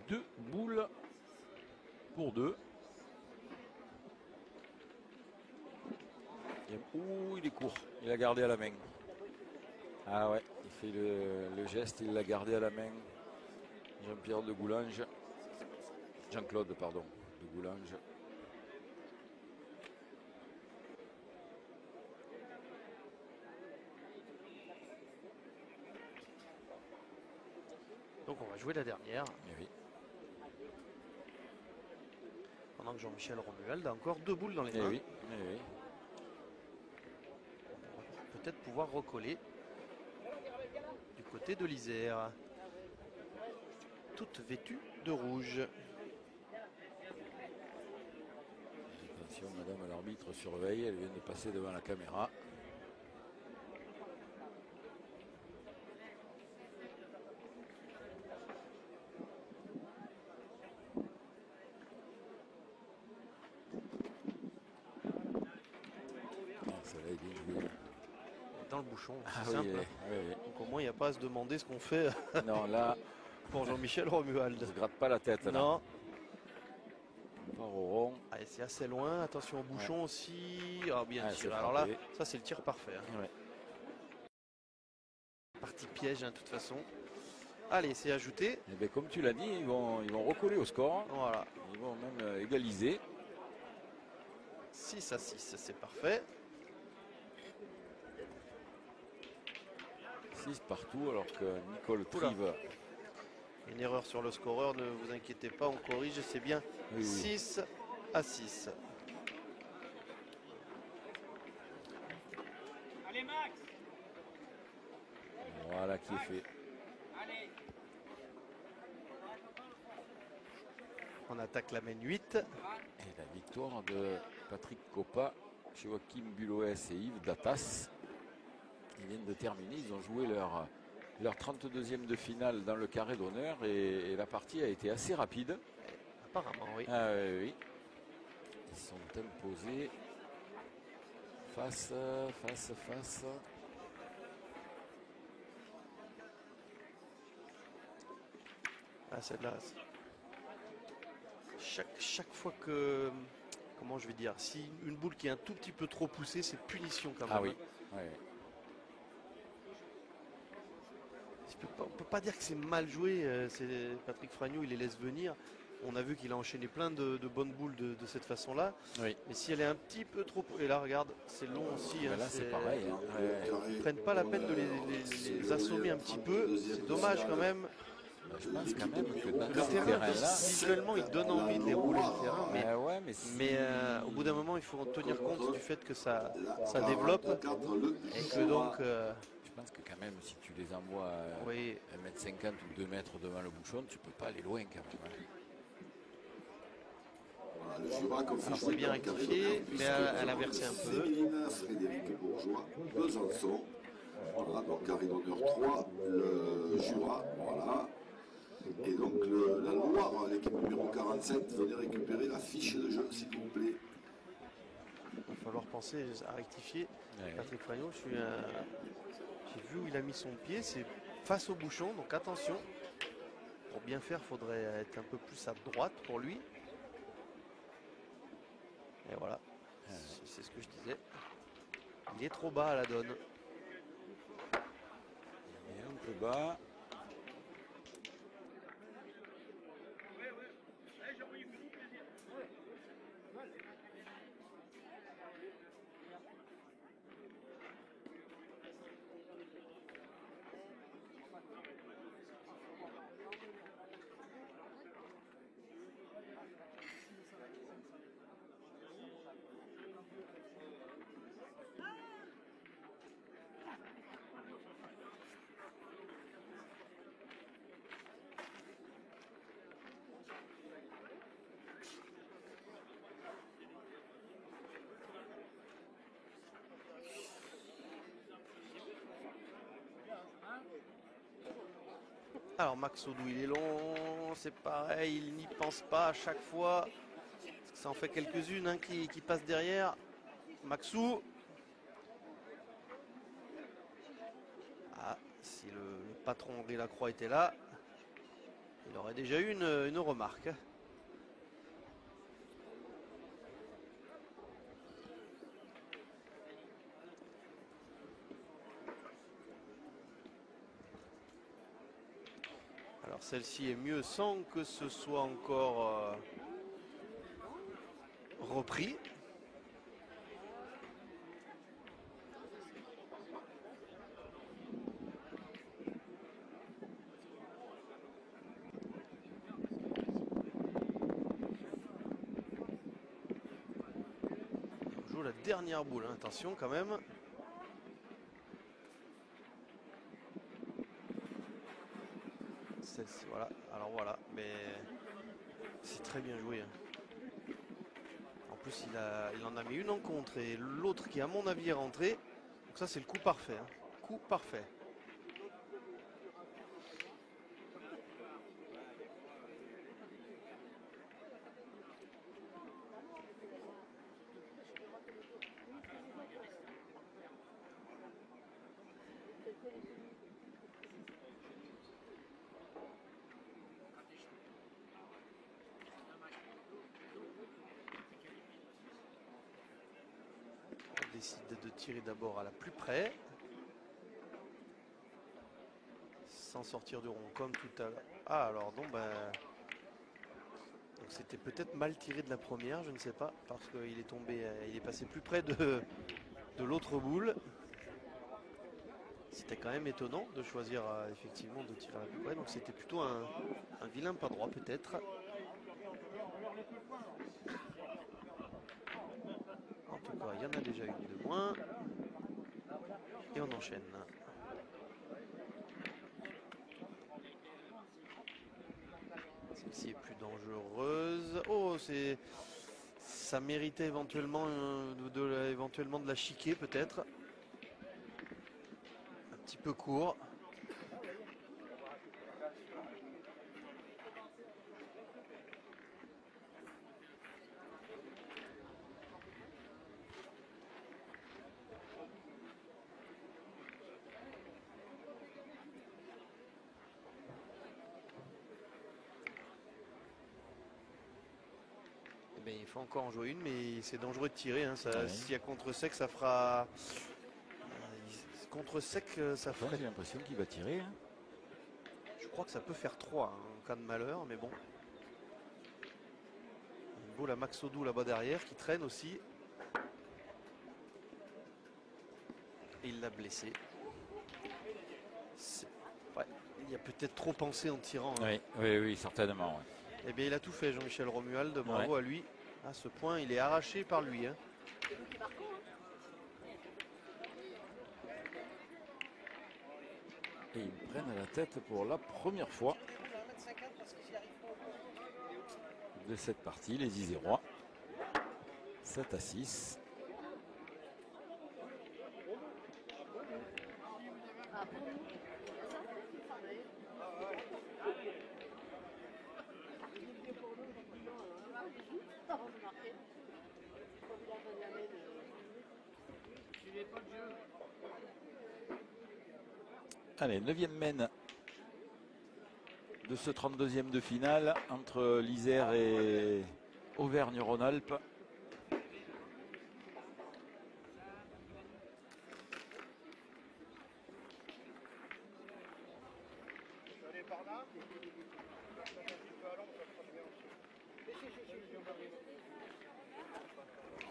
Deux boules pour deux. Ouh, il est court. Il a gardé à la main. Ah ouais, il fait le geste, il l'a gardé à la main. Jean-Pierre de Goulange. Jean-Claude, pardon, de Goulange. Donc on va jouer la dernière. Eh oui. Pendant que Jean-Michel Romuald a encore deux boules dans les Eh mains. oui, eh oui. Peut-être pouvoir recoller du côté de l'Isère. Toute vêtue de rouge. Attention, madame l'arbitre surveille, elle vient de passer devant la caméra. Dans le bouchon, Ah c'est simple. oui, oui. Donc au moins il n'y a pas à se demander ce qu'on fait Non, là, pour Jean-Michel Romuald. il ne se gratte pas la tête. Là. Non. Pas au rond. Allez, c'est assez loin. Attention au bouchon aussi. Ah, bien tiré. Alors là, ça c'est le tir parfait. Hein. Ouais. Partie piège, hein, de toute façon. Allez, c'est ajouté. Et bien, comme tu l'as dit, ils vont recoller au score. Voilà. Ils vont même égaliser. 6-6, c'est parfait. 6 partout, alors que Nicole Trive. Une erreur sur le scoreur, ne vous inquiétez pas, on corrige, c'est bien. Oui, 6-6. Allez Max. Voilà qui est fait. Allez. On attaque la main 8. Et la victoire de Patrick Coppa, Joachim Buloès et Yves Datas. Ils viennent de terminer, ils ont joué leur 32e de finale dans le carré d'honneur et la partie a été assez rapide. Apparemment, oui. Oui. Ils sont imposés face. Ah, celle-là. Chaque fois que. Comment je vais dire? Si une boule qui est un tout petit peu trop poussée, c'est punition quand même. Ah oui. Ouais. On ne peut pas dire que c'est mal joué. Patrick Fragnou, il les laisse venir. On a vu qu'il a enchaîné plein de bonnes boules de cette façon-là. Oui. Mais si elle est un petit peu trop... Et là, regarde, c'est long aussi. Là, c'est pareil. Ils ne prennent pas la peine de les assommer un petit peu. C'est dommage quand même. Je pense quand même que dans Le ce terrain, terrain-là, visuellement, il donne envie de les rouler le terrain. Mais, mais au bout d'un moment, il faut tenir compte du fait que ça développe. Et que donc... je pense que quand même, si tu les envoies à oui. 1,50 m ou 2 mètres devant le bouchon, tu peux pas aller loin quand même. C'est bien rectifié, mais elle a versé un peu. Frédéric Bourgeois, Besançon. Voilà, donc carré d'honneur 3, le Jura, voilà. Et donc la Loire, l'équipe numéro 47, venez récupérer la fiche de jeu, s'il vous plaît. Il va falloir penser à rectifier. Patrick Fragnou, j'ai vu où il a mis son pied, c'est face au bouchon, donc attention. Pour bien faire, il faudrait être un peu plus à droite pour lui. Et voilà, c'est ce que je disais. Il est trop bas à la donne. Il est un peu bas. Alors Max Audou, il est long, c'est pareil, il n'y pense pas à chaque fois. Ça en fait quelques-unes qui passent derrière. Maxou. Ah, si le patron Henri Lacroix était là, il aurait déjà eu une remarque. Alors celle-ci est mieux sans que ce soit encore repris. On joue la dernière boule, hein. Attention quand même. Voilà, alors voilà, mais c'est très bien joué. Hein. En plus, il en a mis une en contre et l'autre qui, à mon avis, est rentré. Donc ça, c'est le coup parfait. Hein. Coup parfait. Décide de tirer d'abord à la plus près, sans sortir du rond comme tout à l'heure. Ah alors donc donc c'était peut-être mal tiré de la première, je ne sais pas, parce qu'il est tombé, il est passé plus près de l'autre boule. C'était quand même étonnant de choisir effectivement de tirer à la plus près, donc c'était plutôt un vilain pas droit peut-être. En tout cas, il y en a déjà une de moins. Et on enchaîne. Celle-ci est plus dangereuse. Oh, ça méritait éventuellement de la chiquer peut-être. Un petit peu court. Il faut encore en jouer une, mais c'est dangereux de tirer. Hein. S'il y a contre-sec, ça fera. Contre-sec, ça ferait. J'ai l'impression qu'il va tirer. Hein. Je crois que ça peut faire 3 hein, en cas de malheur, mais bon. Une boule à Max Odou là-bas derrière qui traîne aussi. Et il l'a blessé. Ouais, il a peut-être trop pensé en tirant. Hein. Oui, certainement. Ouais. Eh bien, il a tout fait, Jean-Michel Romuald. Bravo à lui. À ce point, il est arraché par lui. Hein. Et ils prennent la tête pour la première fois de cette partie, les Isérois. 7-6. Allez, 9e mène de ce 32e de finale entre l'Isère et Auvergne-Rhône-Alpes.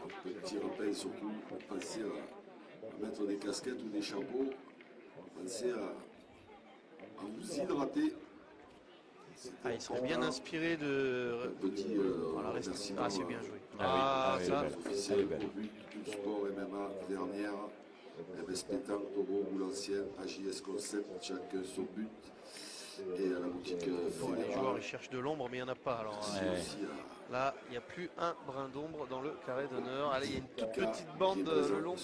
Un petit rappel surtout, penser à mettre des casquettes ou des chapeaux, pensez à vous hydrater. Il serait bien inspiré de. Petit remerciement. C'est bien joué. Ça, officiel au but du sport MMA dernière. MS Pétanque, Taureau, Boulancienne, AJS Concept, chacun son but. Et à la boutique les joueurs ils cherchent de l'ombre, mais il n'y en a pas. Alors, là, il n'y a plus un brin d'ombre dans le carré d'honneur. Allez, il y a une toute petite bande le long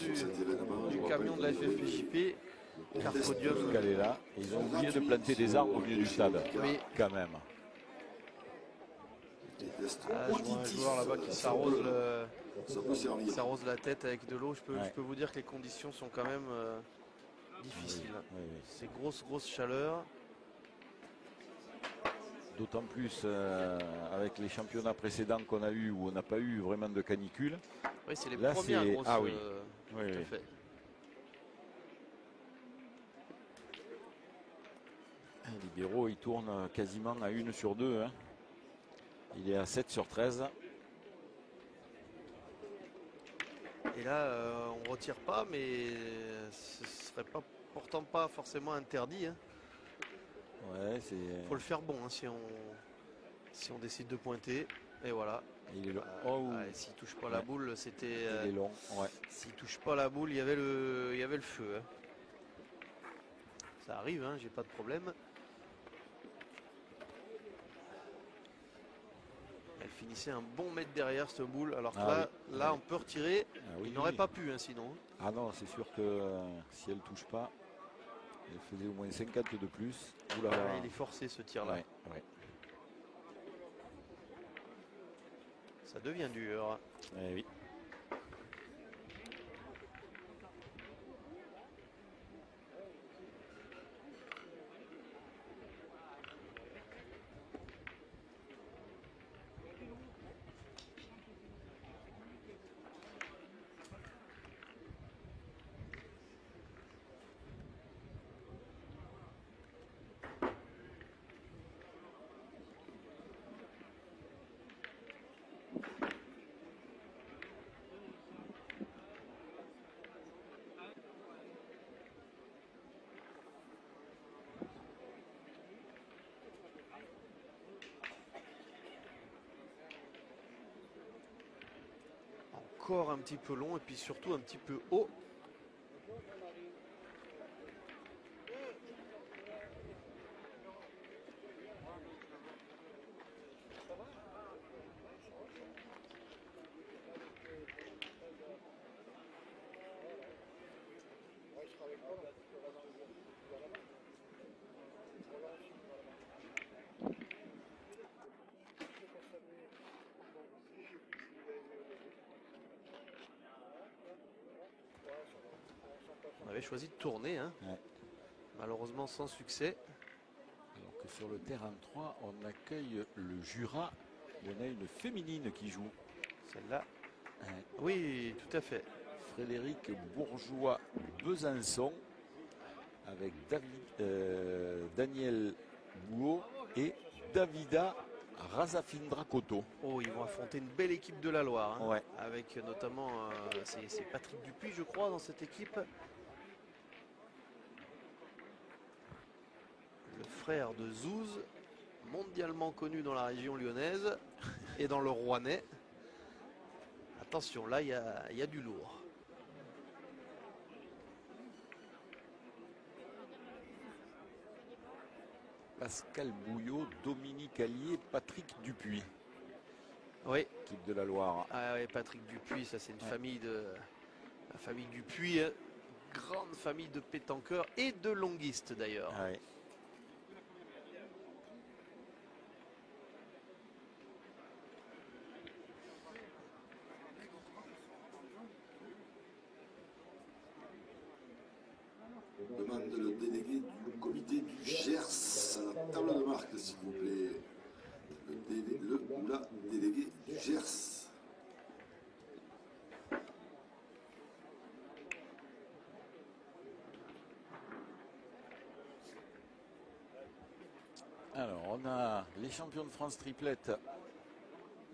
du camion de la FFPJP. Carpodium. Elle est là. Et ils ont oublié de planter des arbres au milieu du stade. Oui. Quand même. Je vois un joueur là-bas qui s'arrose la tête avec de l'eau. Je peux vous dire que les conditions sont quand même difficiles. C'est grosse chaleur. D'autant plus avec les championnats précédents qu'on a eu où on n'a pas eu vraiment de canicule. Oui, c'est les premières grosses. Tout à fait. Les libéraux, ils tournent quasiment à 1 sur 2. Hein. Il est à 7 sur 13. Et là, on ne retire pas, mais ce ne serait pourtant pas forcément interdit. Hein. Faut le faire bon hein, si on décide de pointer. Et voilà. Il est long. S'il touche pas la boule, c'était. Il est long. S'il touche pas la boule, il y avait le feu. Hein. Ça arrive, hein, j'ai pas de problème. Elle finissait un bon mètre derrière cette boule. Alors que là, on peut retirer. Il n'aurait pas pu, hein, sinon. Ah non, c'est sûr que si elle touche pas, elle faisait au moins 50 de plus. Il est forcé ce tir-là. Ça devient dur. Oui. Encore un petit peu long et puis surtout un petit peu haut. choisi de tourner. Hein. Ouais. Malheureusement sans succès. Alors que sur le terrain 3, on accueille le Jura. On a une féminine qui joue. Celle-là. Ouais. Oui, tout à fait. Frédéric Bourgeois-Besançon avec Daniel Bouot et Davida Razafindrakoto. Oh, ils vont affronter une belle équipe de la Loire. Hein, ouais. avec notamment, c'est Patrick Dupuis, je crois, dans cette équipe. Le frère de Zouz, mondialement connu dans la région lyonnaise et dans le Rouennais. Attention, là, il y a du lourd. Pascal Bouillot, Dominique Allier, Patrick Dupuis. Oui. Équipe de la Loire. Ah oui, Patrick Dupuis, ça c'est une famille de... La famille Dupuis, hein, grande famille de pétanqueurs et de longuistes d'ailleurs. Ah oui. Demande le délégué du comité du Gers à la table de marque, s'il vous plaît. Le ou la délégué du Gers. Alors, on a les champions de France triplette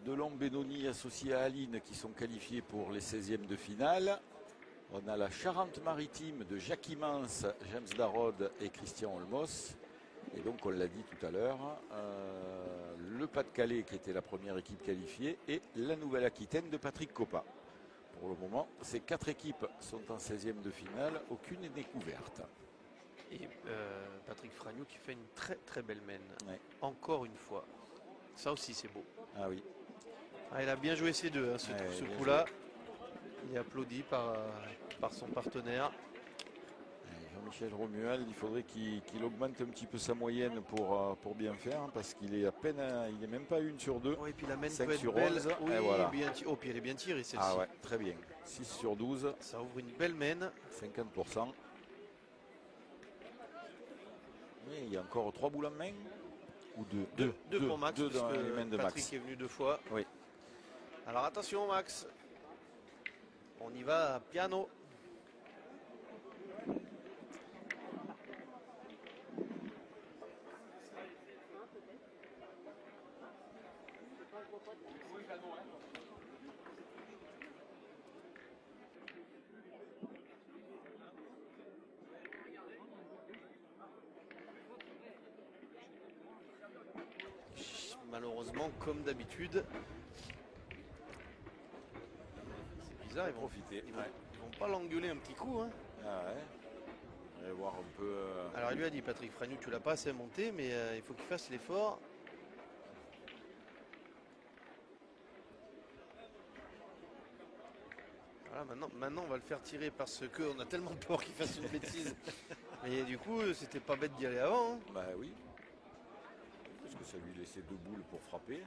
Delon Benoni associés à Aline qui sont qualifiés pour les 16e de finale. On a la Charente-Maritime de Jacques Immense, James Darod et Christian Olmos. Et donc, on l'a dit tout à l'heure, le Pas-de-Calais qui était la première équipe qualifiée et la Nouvelle-Aquitaine de Patrick Coppa. Pour le moment, ces 4 équipes sont en 16e de finale, aucune n'est couverte. Et Patrick Fragnou qui fait une très très belle mène. Ouais. Encore une fois. Ça aussi c'est beau. Ah oui. Ah, il a bien joué ces deux, hein, ce coup-là. Il est applaudi par son partenaire. Jean-Michel Romuald, il faudrait qu'il augmente un petit peu sa moyenne pour bien faire, parce qu'il est à peine, il n'est même pas 1 sur 2. Oui, et puis la mène 5 peut être sur belle. 11, Oui, et voilà. bien oh, puis elle est bien tirée celle-ci. Ah ouais, très bien. 6 sur 12. Ça ouvre une belle mène. 50%. Oui, il y a encore 3 boules en main. Ou 2 2 pour Max, deux parce dans que les mains de Patrick Max. est venu 2 fois. Oui. Alors attention Max. On y va piano. Malheureusement, comme d'habitude, c'est bizarre, ils vont vont pas l'engueuler un petit coup. Hein. Ah ouais. On va voir un peu. Alors il lui a dit, Patrick Fragnou, tu l'as pas assez monté, mais il faut qu'il fasse l'effort. Voilà, maintenant on va le faire tirer parce qu'on a tellement peur qu'il fasse une bêtise. Mais du coup, c'était pas bête d'y aller avant. Hein. Bah oui. Parce que ça lui laissait 2 boules pour frapper.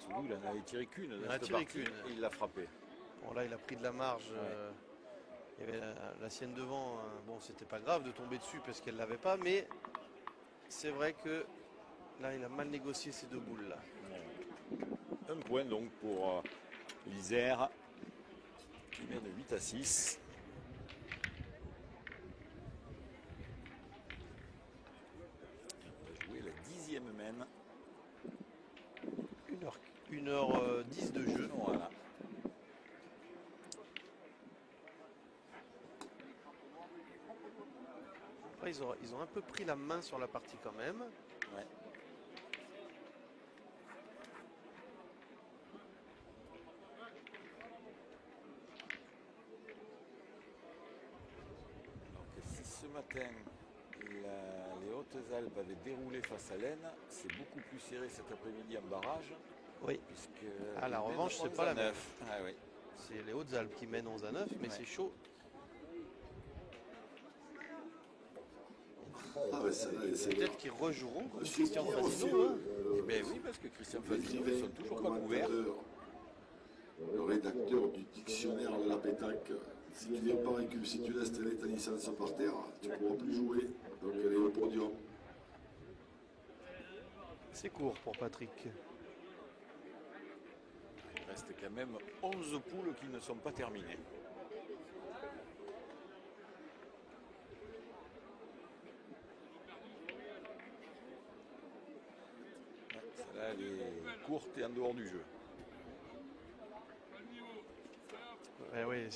Maxoulou, il en avait tiré qu'une. Il en a tiré qu'une. Et il l'a frappé. Bon là, il a pris de la marge. Il y avait la sienne devant. Bon, c'était pas grave de tomber dessus parce qu'elle l'avait pas, mais c'est vrai que là, il a mal négocié ces 2 boules là. Un point donc pour l'Isère qui mène 8-6. On va jouer la 10e mène. 1h10 de jeu. Voilà. Après, ils ont un peu pris la main sur la partie quand même. Ouais. Alors que si ce matin les Hautes-Alpes avaient déroulé face à l'Aisne, c'est beaucoup plus serré cet après-midi en barrage. Oui. Puisque À la revanche, c'est pas la même. Ah oui. C'est les Hautes-Alpes qui mènent 11-9, mais c'est chaud. Ah ouais, c'est Peut-être qu'ils rejoueront contre Christian Fasino. Hein. Ben oui, parce que Christian Fasino, ils sont toujours pas couverts. le rédacteur du dictionnaire de la pétanque. Si tu viens pas et que si tu laisses traîner ta licence par terre, tu ne pourras plus jouer. Donc elle est au podium. C'est court pour Patrick. Il reste quand même 11 poules qui ne sont pas terminées. Celle-là, elle est courte et en dehors du jeu. Oui,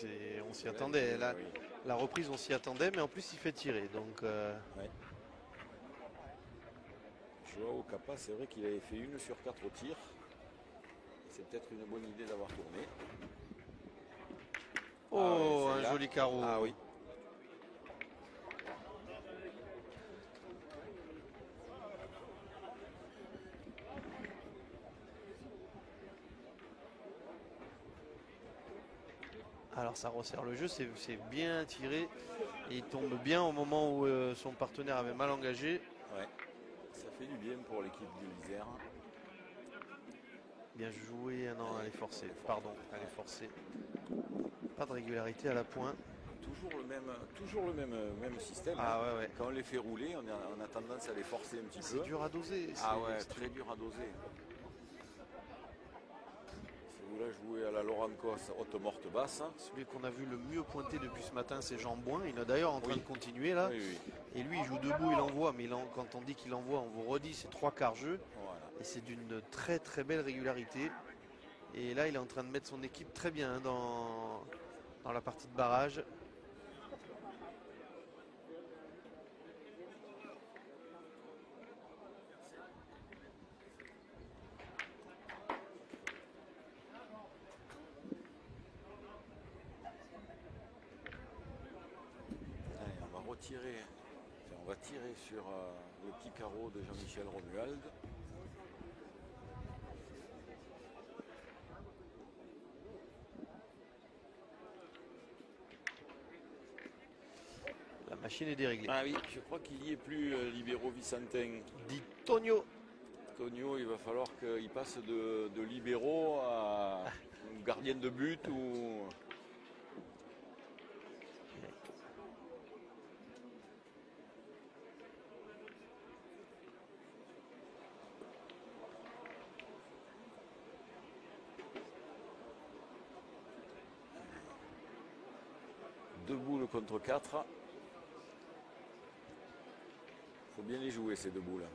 on s'y attendait. La reprise, on s'y attendait, mais en plus, il fait tirer. Donc, ouais. Joao Capa, c'est vrai qu'il avait fait 1 sur 4 au tir. C'est peut-être une bonne idée d'avoir tourné. Oh, un joli carreau. Ah oui. Alors ça resserre le jeu, c'est bien tiré. Et il tombe bien au moment où son partenaire avait mal engagé. Ouais. Ça fait du bien pour l'équipe de l'Isère. Bien joué. Ah non, elle est forcée. Pardon, elle est forcée. Pas de régularité à la pointe. Toujours le même système. Ah ouais, ouais. Quand on les fait rouler, on a tendance à les forcer un petit peu. C'est dur à doser. Ah ouais, très dur à doser. Là, jouer à la Laurent Cos, haute morte basse. Celui qu'on a vu le mieux pointer depuis ce matin, c'est Jean Boin. Il est d'ailleurs en train de continuer là. Oui, oui. Et lui, il joue debout, il envoie. Mais quand on dit qu'il envoie, on vous redit, c'est 3/4 jeu. Voilà. Et c'est d'une très très belle régularité. Et là, il est en train de mettre son équipe très bien hein, dans la partie de barrage. On va tirer sur le petit carreau de Jean-Michel Romuald. La machine est déréglée. Ah oui, je crois qu'il n'y est plus libéro Vicentin. Dit Tonio. Tonio, il va falloir qu'il passe de libéro à gardien de but ou... Deux boules contre 4. Il faut bien les jouer ces deux boules.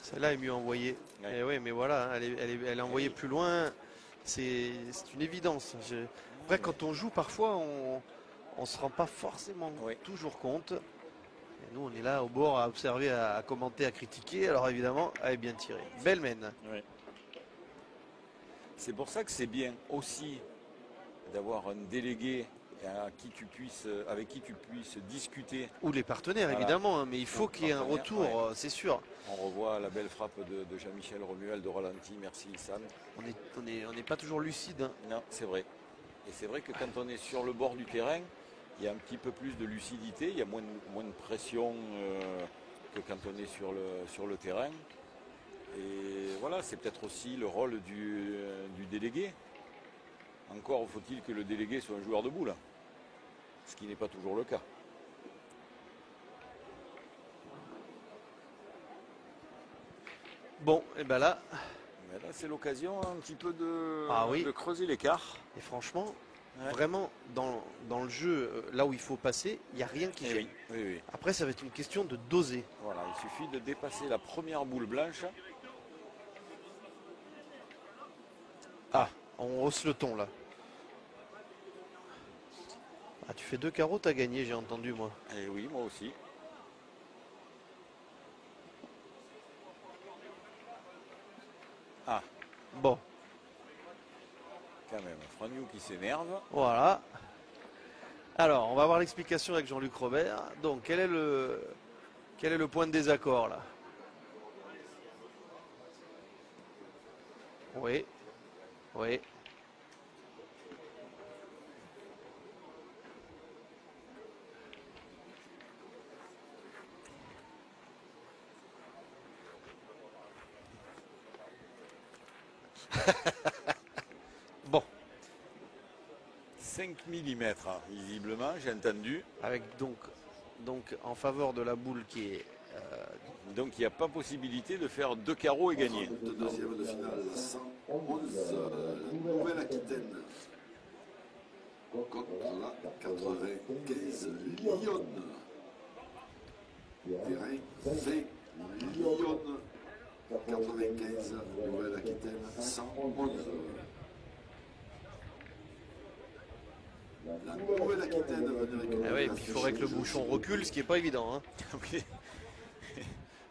Celle-là est mieux envoyée. Ouais. Et oui, mais voilà, elle est envoyée plus loin. C'est une évidence. Après, quand on joue, parfois, on ne se rend pas forcément toujours compte. Et nous, on est là au bord à observer, à commenter, à critiquer. Alors évidemment, elle est bien tirée. Belle mène. Oui. C'est pour ça que c'est bien aussi d'avoir un délégué avec qui tu puisses discuter. Ou les partenaires, voilà. Évidemment, hein, mais il faut qu'il y ait un retour, c'est sûr. On revoit la belle frappe de Jean-Michel Romuald de ralenti, merci Issam. On n'est pas toujours lucide. Hein. Non, c'est vrai. Et c'est vrai que quand on est sur le bord du terrain, il y a un petit peu plus de lucidité, il y a moins de pression que quand on est sur le terrain. Et voilà, c'est peut-être aussi le rôle du délégué. Encore faut-il que le délégué soit un joueur de boule, ce qui n'est pas toujours le cas. Bon, et ben là... Mais là, c'est l'occasion un petit peu de creuser l'écart. Et franchement, vraiment, dans le jeu, là où il faut passer, il n'y a rien qui gêne. Oui. Après, ça va être une question de doser. Voilà, il suffit de dépasser la première boule blanche. Ah, on hausse le ton là. Ah, tu fais 2 carreaux, t'as gagné, j'ai entendu moi. Et oui, moi aussi. Ah. Bon. Quand même, Fragnou qui s'énerve. Voilà. Alors, on va voir l'explication avec Jean-Luc Robert. Donc, quel est le point de désaccord là? Oui. Oui. Bon, 5 mm, visiblement, j'ai entendu. avec donc en faveur de la boule qui est... Donc il n'y a pas possibilité de faire 2 carreaux et gagner. De deuxième de finale, 111, la Nouvelle-Aquitaine contre la 95 Lyon. Terrain 20 Lyon, 95 Nouvelle-Aquitaine, 111. La Nouvelle-Aquitaine venait récupérer. Ah ouais, et puis il faudrait que le bouchon recule, ce qui n'est pas évident. Hein, Oui.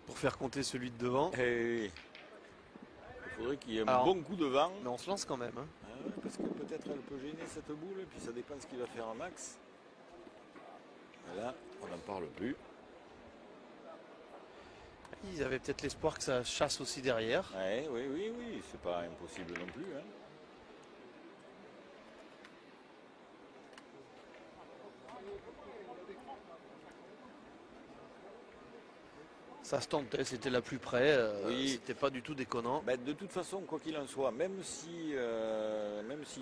pour faire compter celui de devant. Et il faudrait qu'il y ait un Alors, bon coup de vent. Mais on se lance quand même. Hein. Ah ouais, parce que peut-être elle peut gêner cette boule, et puis ça dépend ce qu'il va faire à Max. Et là, on n'en parle plus. Ils avaient peut-être l'espoir que ça chasse aussi derrière. Ouais, oui, c'est pas impossible non plus. Hein. Ça se tentait, c'était la plus près. Oui. C'était pas du tout déconnant. Ben, de toute façon, quoi qu'il en soit, même s'il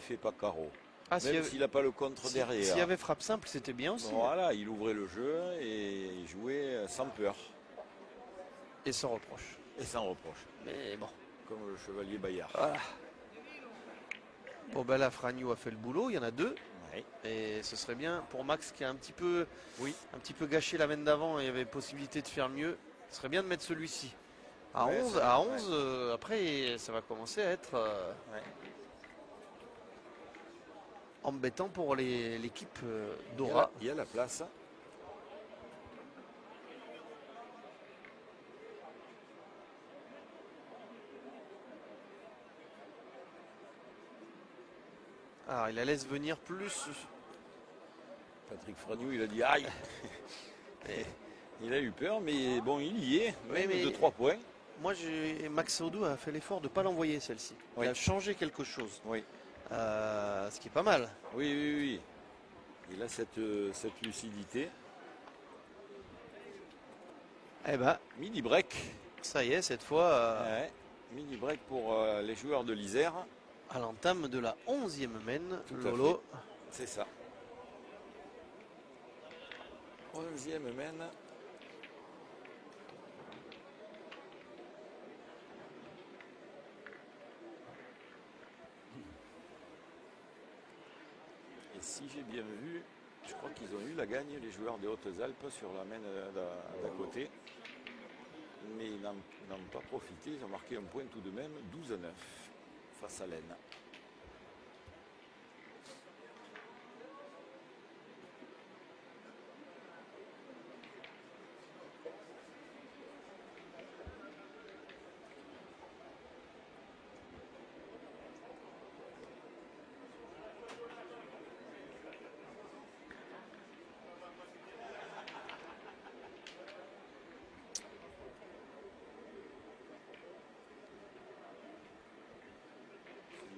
fait pas carreau, Ah, s'il y même avait- s'il n'a pas le contre derrière, S'il y avait frappe simple, c'était bien aussi. voilà, il ouvrait le jeu et il jouait sans peur Et sans reproche. et sans reproche, Mais bon. comme le chevalier Bayard. Voilà. Bon ben là, Fragnou a fait le boulot, il y en a deux. Ouais. Et ce serait bien pour Max qui a un petit peu gâché la main d'avant et il y avait possibilité de faire mieux. Ce serait bien de mettre celui-ci. À Ouais, 11, ça- à 11 après ça va commencer à être Ouais. embêtant pour l'équipe Il y a Dora. la- il y a la place. Alors il la laisse venir plus. Patrick Fragnou, il a dit aïe. Et il a eu peur, mais bon, il y est. Oui, Même mais- de 3 points. Moi, Max Saudou a fait l'effort de ne pas l'envoyer celle-ci. Oui. Il a changé quelque chose. Oui. Ce qui est pas mal. Oui. Il a cette lucidité. Eh ben, Mini break. ça y est, cette fois, Ouais. Mini break pour les joueurs de l'Isère. à l'entame de la 11e mène, Tout à Lolo. C'est ça. 11e mène. Et si j'ai bien vu, je crois qu'ils ont eu la gagne, les joueurs des Hautes-Alpes, sur la mène d'à côté. Mais ils n'en ont pas profité. Ils ont marqué un point tout de même, 12-9 face à l'Aisne.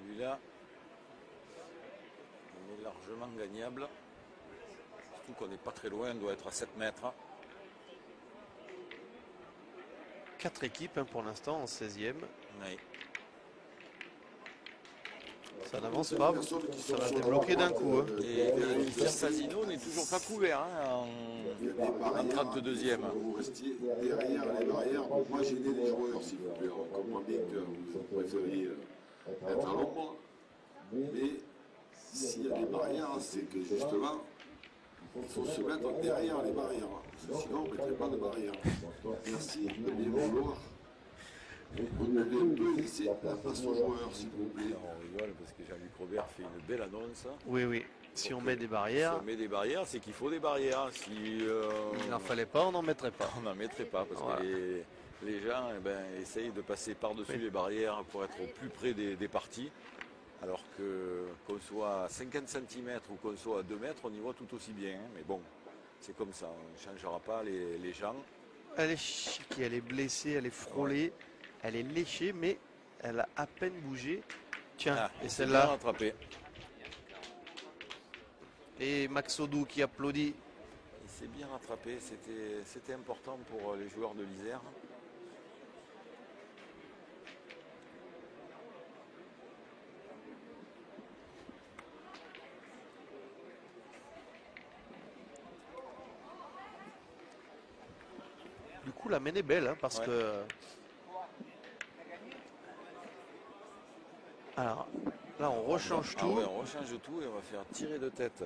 Celui-là, on est largement gagnable. Surtout qu'on n'est pas très loin, on doit être à 7 mètres. 4 équipes pour l'instant en 16e. Oui. Ça n'avance pas. Ça va se débloquer d'un coup. Hein. Et Pierre Casino n'est toujours pas couvert hein, en 32e. Vous restiez derrière les barrières. Moi, j'ai aidé les joueurs, s'il vous plaît. On comprend bien que vous préfériez être à l'ombre. Mais s'il y a des barrières, c'est que justement, il faut se mettre derrière les barrières. Sinon, on ne mettrait pas de barrières. Merci de bien vouloir. Vous devez un peu laisser la place aux joueurs, s'il vous plaît. On rigole parce que Jean-Luc Robert fait une belle annonce. Oui. Si on met des Si barrières, on met des barrières, c'est qu'il faut des barrières. Si il n'en fallait pas, on n'en mettrait pas. on n'en mettrait pas, parce Voilà. que les gens essayent de passer par-dessus les barrières pour être au plus près des parties. Alors qu'on soit à 50 cm ou qu'on soit à 2 mètres, on y voit tout aussi bien. Hein. Mais bon, c'est comme ça, on ne changera pas les gens. Elle est chiquée, elle est blessée, elle est frôlée, elle est léchée, mais elle a à peine bougé. Tiens, Ah, et c'est bien celle-là, rattrapé. et Max Odou qui applaudit. Il s'est bien rattrapé, c'était important pour les joueurs de l'Isère. coup, la main est belle, hein, parce que... Alors, là, on rechange tout. Ouais, on rechange tout et on va faire tirer de tête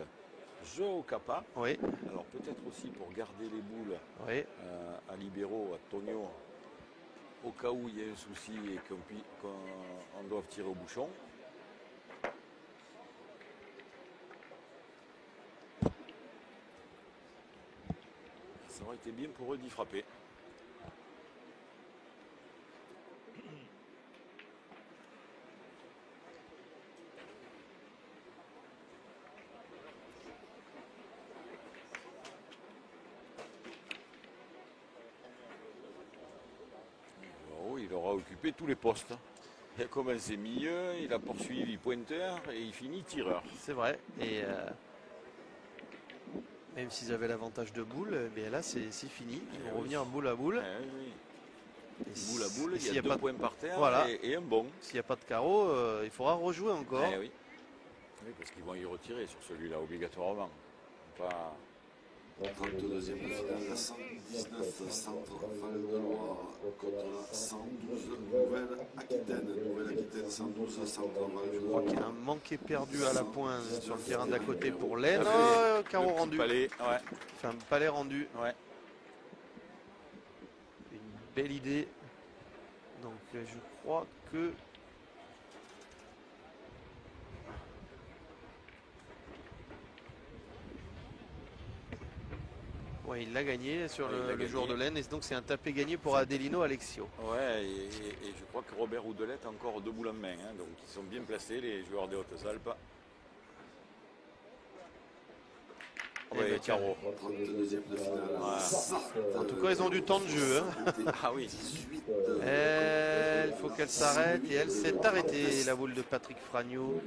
jeu au capa. Oui. Alors, peut-être aussi pour garder les boules à libéraux, à Tonio, au cas où il y a un souci et qu'on doive tirer au bouchon. Ça aurait été bien pour eux d'y frapper. Oh, il aura occupé tous les postes. Il a commencé milieu, il a poursuivi pointeur et il finit tireur. C'est vrai. Et même s'ils avaient l'avantage de boule, mais là c'est fini. Ils vont revenir en boule à boule. Oui. Boule à boule, il y a 2 points par terre et un bon. S'il n'y a pas de carreau, il faudra rejouer encore. Oui, parce qu'ils vont y retirer sur celui-là, obligatoirement. Pas... 32e de finale, la 119 Centre Val de Loire contre la 112 Nouvelle-Aquitaine. Nouvelle-Aquitaine 112 Centre Val de Loire. Je crois qu'il y a un manqué perdu à la pointe sur le terrain d'à côté pour l'Aisne. Carreau rendu. Palais, Enfin, un palais rendu. Ouais. Une belle idée. Donc je crois que... Ouais, il l'a gagné sur le joueur de l'Aisne. Et donc c'est un tapé gagné pour Adelino Alexio. Ouais, et je crois que Robert Oudelette a encore 2 boules en main. Hein, donc ils sont bien placés, les joueurs des Hautes-Alpes. Oui, carreau. 32e de finale. En tout cas, ils ont du temps de jeu. Hein. Ah oui. Il faut qu'elle s'arrête et elle s'est arrêtée, la boule de Patrick Fragno.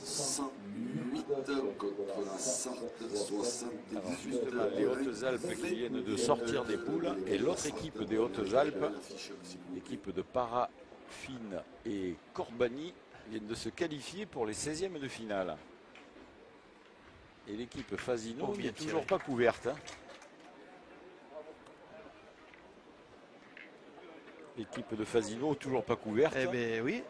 108 contre la Sarthe, 78. Justement, les Hautes-Alpes qui viennent de sortir des poules et l'autre équipe des Hautes-Alpes, l'équipe de Parafine et Corbani, viennent de se qualifier pour les 16e de finale. Et l'équipe Fasino n'est toujours pas couverte. Hein. L'équipe de Fasino toujours pas couverte. Eh bien oui.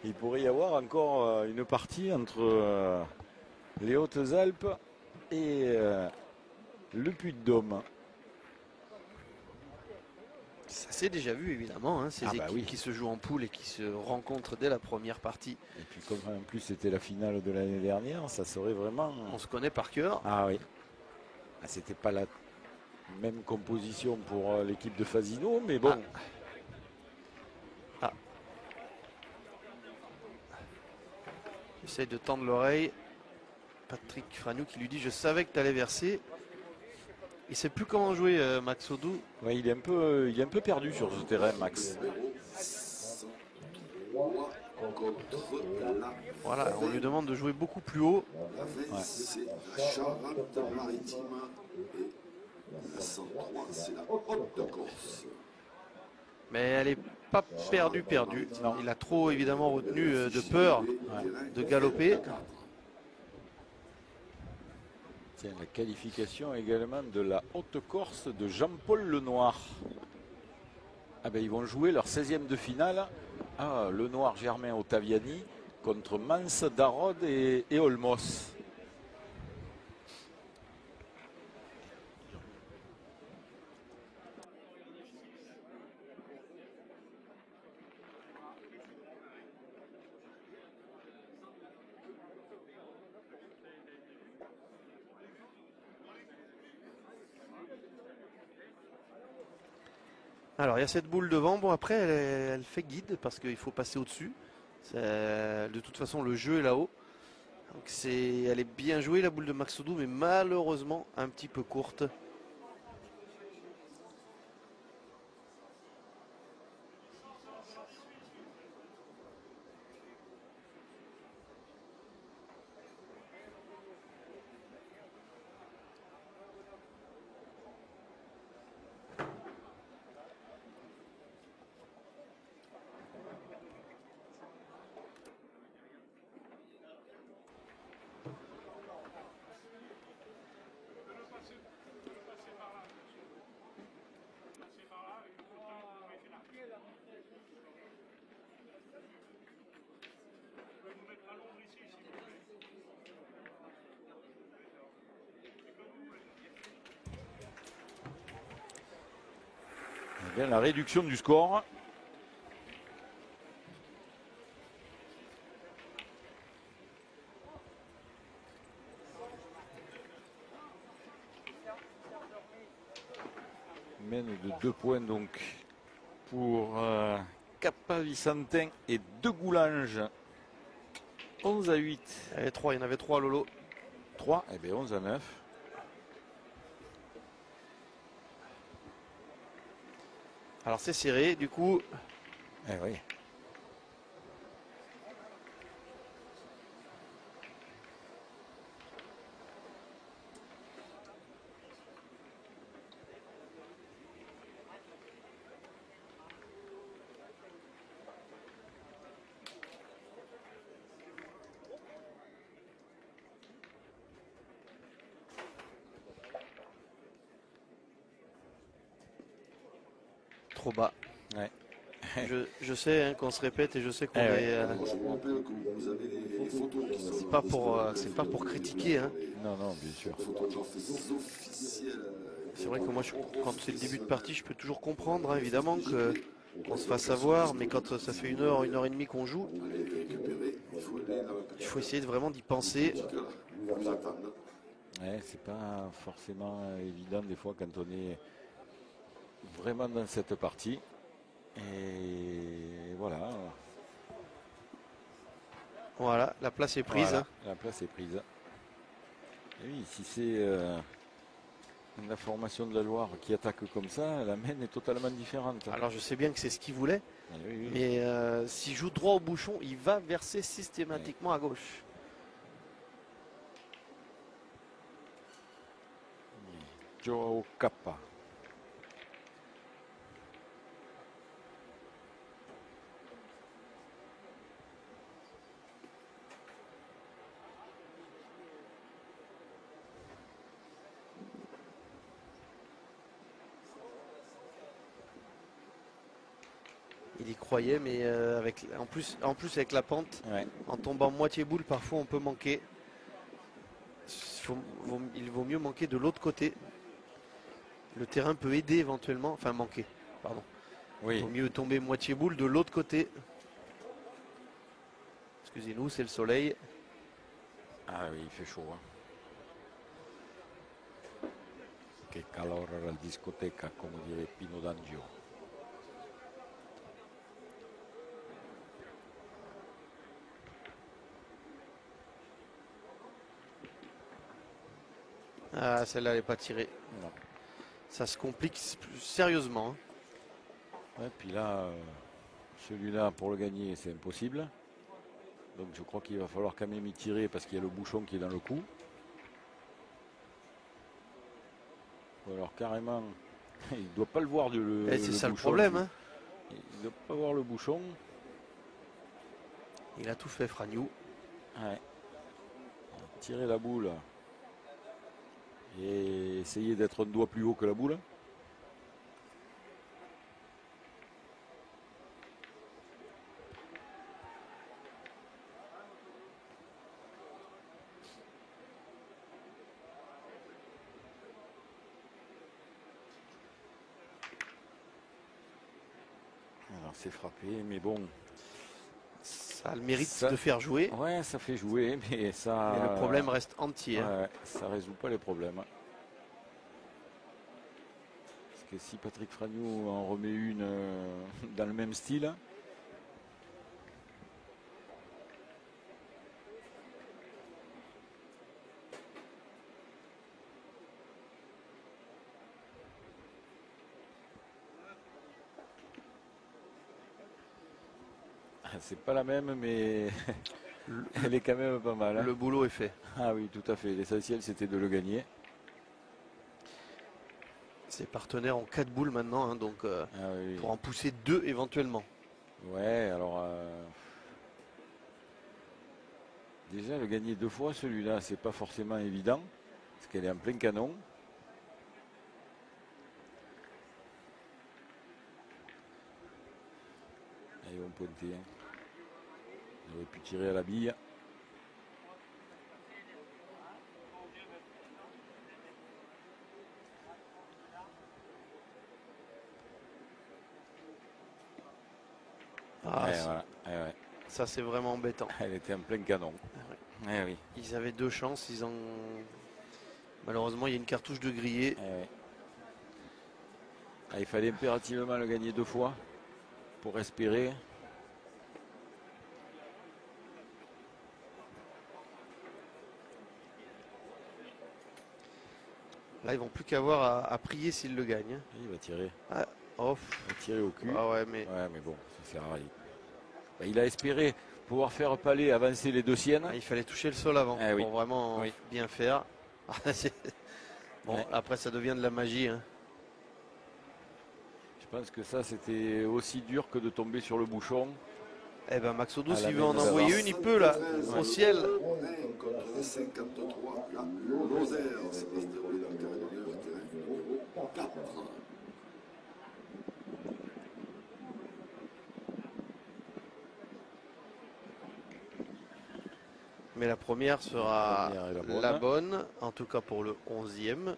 Il pourrait y avoir encore une partie entre les Hautes-Alpes et le Puy-de-Dôme. Ça s'est déjà vu évidemment, hein, ces équipes qui se jouent en poule et qui se rencontrent dès la première partie. Et puis comme en plus c'était la finale de l'année dernière, ça serait vraiment... On se connaît par cœur. Ah oui. Ah, c'était pas la même composition pour l'équipe de Fasino, mais bon. J'essaie de tendre l'oreille. Patrick Fragno qui lui dit: je savais que tu allais verser. Il ne sait plus comment jouer, Max Odou. Ouais, il est un peu perdu sur ce terrain, Max. Voilà, on lui demande de jouer beaucoup plus haut. Ouais. C'est la Charente-Maritime et la 103, c'est la Haute-Corse. Mais elle n'est pas perdue. Non. Il a trop évidemment retenu de peur de galoper. Tiens, la qualification également de la Haute-Corse de Jean-Paul Lenoir. Ah ben ils vont jouer leur 16e de finale. Lenoir Germain Ottaviani contre Mans Darod et Olmos. Alors il y a cette boule devant, bon après elle fait guide parce qu'il faut passer au-dessus. De toute façon le jeu est là-haut. Donc elle est bien jouée la boule de Max Odou, mais malheureusement un petit peu courte. Bien, la réduction du score. Mène de 2 points donc pour Capavicentin et De Goulange. 11-8. Il y en avait 3 Lolo. 3, et bien 11-9. Alors c'est serré, du coup. Eh oui. Trop bas. Ouais. Je sais hein, qu'on se répète et je sais qu'on est. Je vous rappelle que vous avez les photos qui sont. C'est pas pour critiquer. Hein. Non, bien sûr. Photographes officiels. C'est vrai que moi, quand c'est le début de partie, je peux toujours comprendre, hein, évidemment, qu'on se fasse avoir, mais quand ça fait 1 heure, 1 heure et demie qu'on joue, il faut essayer vraiment d'y penser. Ouais, c'est pas forcément évident des fois quand on est vraiment dans cette partie. Et voilà. Voilà, la place est prise. Voilà, la place est prise. Et oui, si c'est la formation de la Loire qui attaque comme ça, la Maine est totalement différente. Alors je sais bien que c'est ce qu'il voulait, oui. mais s'il joue droit au bouchon, il va verser systématiquement à gauche. Joao Capa. Il y croyait, mais en plus avec la pente, en tombant moitié boule, parfois on peut manquer. Il vaut mieux manquer de l'autre côté. Le terrain peut aider éventuellement, enfin manquer, pardon. Oui. Il vaut mieux tomber moitié boule de l'autre côté. Excusez-nous, c'est le soleil. Ah oui, il fait chaud. Hein. Che calor la discoteca, come dirait Pino D'Angio. Ah, celle-là, elle n'est pas tirée. Non. Ça se complique sérieusement. Ouais, puis là, celui-là, pour le gagner, c'est impossible. Donc je crois qu'il va falloir quand même y tirer parce qu'il y a le bouchon qui est dans le coup. Ou alors carrément, il ne doit pas le voir c'est ça le problème. Hein. Il ne doit pas voir le bouchon. Il a tout fait, Fragnou. Ouais. Tirer la boule. Et essayer d'être un doigt plus haut que la boule. Alors c'est frappé, mais bon. Ça a le mérite de faire jouer. Ouais, ça fait jouer, mais ça. Mais le problème reste entier. Ouais, ça ne résout pas les problèmes. Parce que si Patrick Fragnou en remet une dans le même style. C'est pas la même, mais elle est quand même pas mal. Hein. Le boulot est fait. Ah oui, tout à fait. L'essentiel, c'était de le gagner. Ses partenaires ont 4 boules maintenant, hein, donc oui. pour en pousser 2 éventuellement. Ouais, alors déjà le gagner 2 fois, celui-là, c'est pas forcément évident, parce qu'elle est en plein canon. Ils vont pointer. Hein. Ils auraient pu tirer à la bille. Ah, voilà. Ouais. Ça, c'est vraiment embêtant. Elle était en plein canon. Ouais. Oui. Ils avaient 2 chances. Malheureusement, il y a une cartouche de grillé. Ouais. Il fallait impérativement le gagner 2 fois pour respirer. Là, ils vont plus qu'avoir à prier s'ils le gagnent. Il va tirer. Ah, oh. Il va tirer au cul. Ah ouais, mais... Ouais, mais bon, ça sert à rien. Il a espéré pouvoir faire Palais avancer les 2 siennes. Il fallait toucher le sol avant pour vraiment bien faire. Bon, après, ça devient de la magie. Hein. Je pense que ça, c'était aussi dur que de tomber sur le bouchon. Eh ben, Max Oudou, À la s'il veut main en de envoyer l'avance. une, il peut là, au ciel. Contre les 53, là, Lozère, ça va se dérouler dans le carré d'honneur, terrain numéro 4. Mais la première sera La première est la bonne, en tout cas pour le 11e.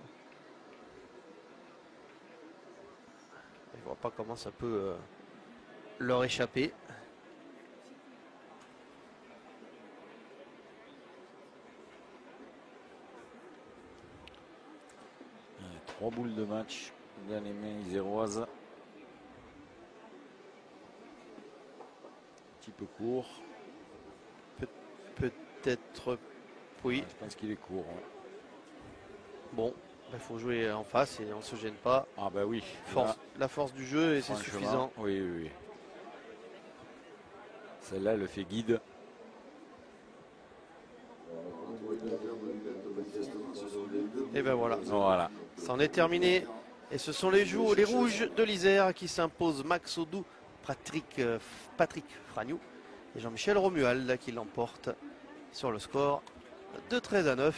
Je ne vois pas comment ça peut leur échapper. Ouais, 3 boules de match dans les mains iséroises. Un petit peu court. Peut-être, oui. Ouais, je pense qu'il est court. Ouais. Bon, il faut jouer en face et on ne se gêne pas. Ah bah oui. La force du jeu et c'est Franchement, suffisant. Oui. Celle-là, elle le fait guide. Et ben voilà. Voilà. C'en est terminé. Et ce sont les rouges de l'Isère qui s'imposent. Max Oudou, Patrick Fragnou et Jean-Michel Romuald qui l'emportent sur le score de 13-9.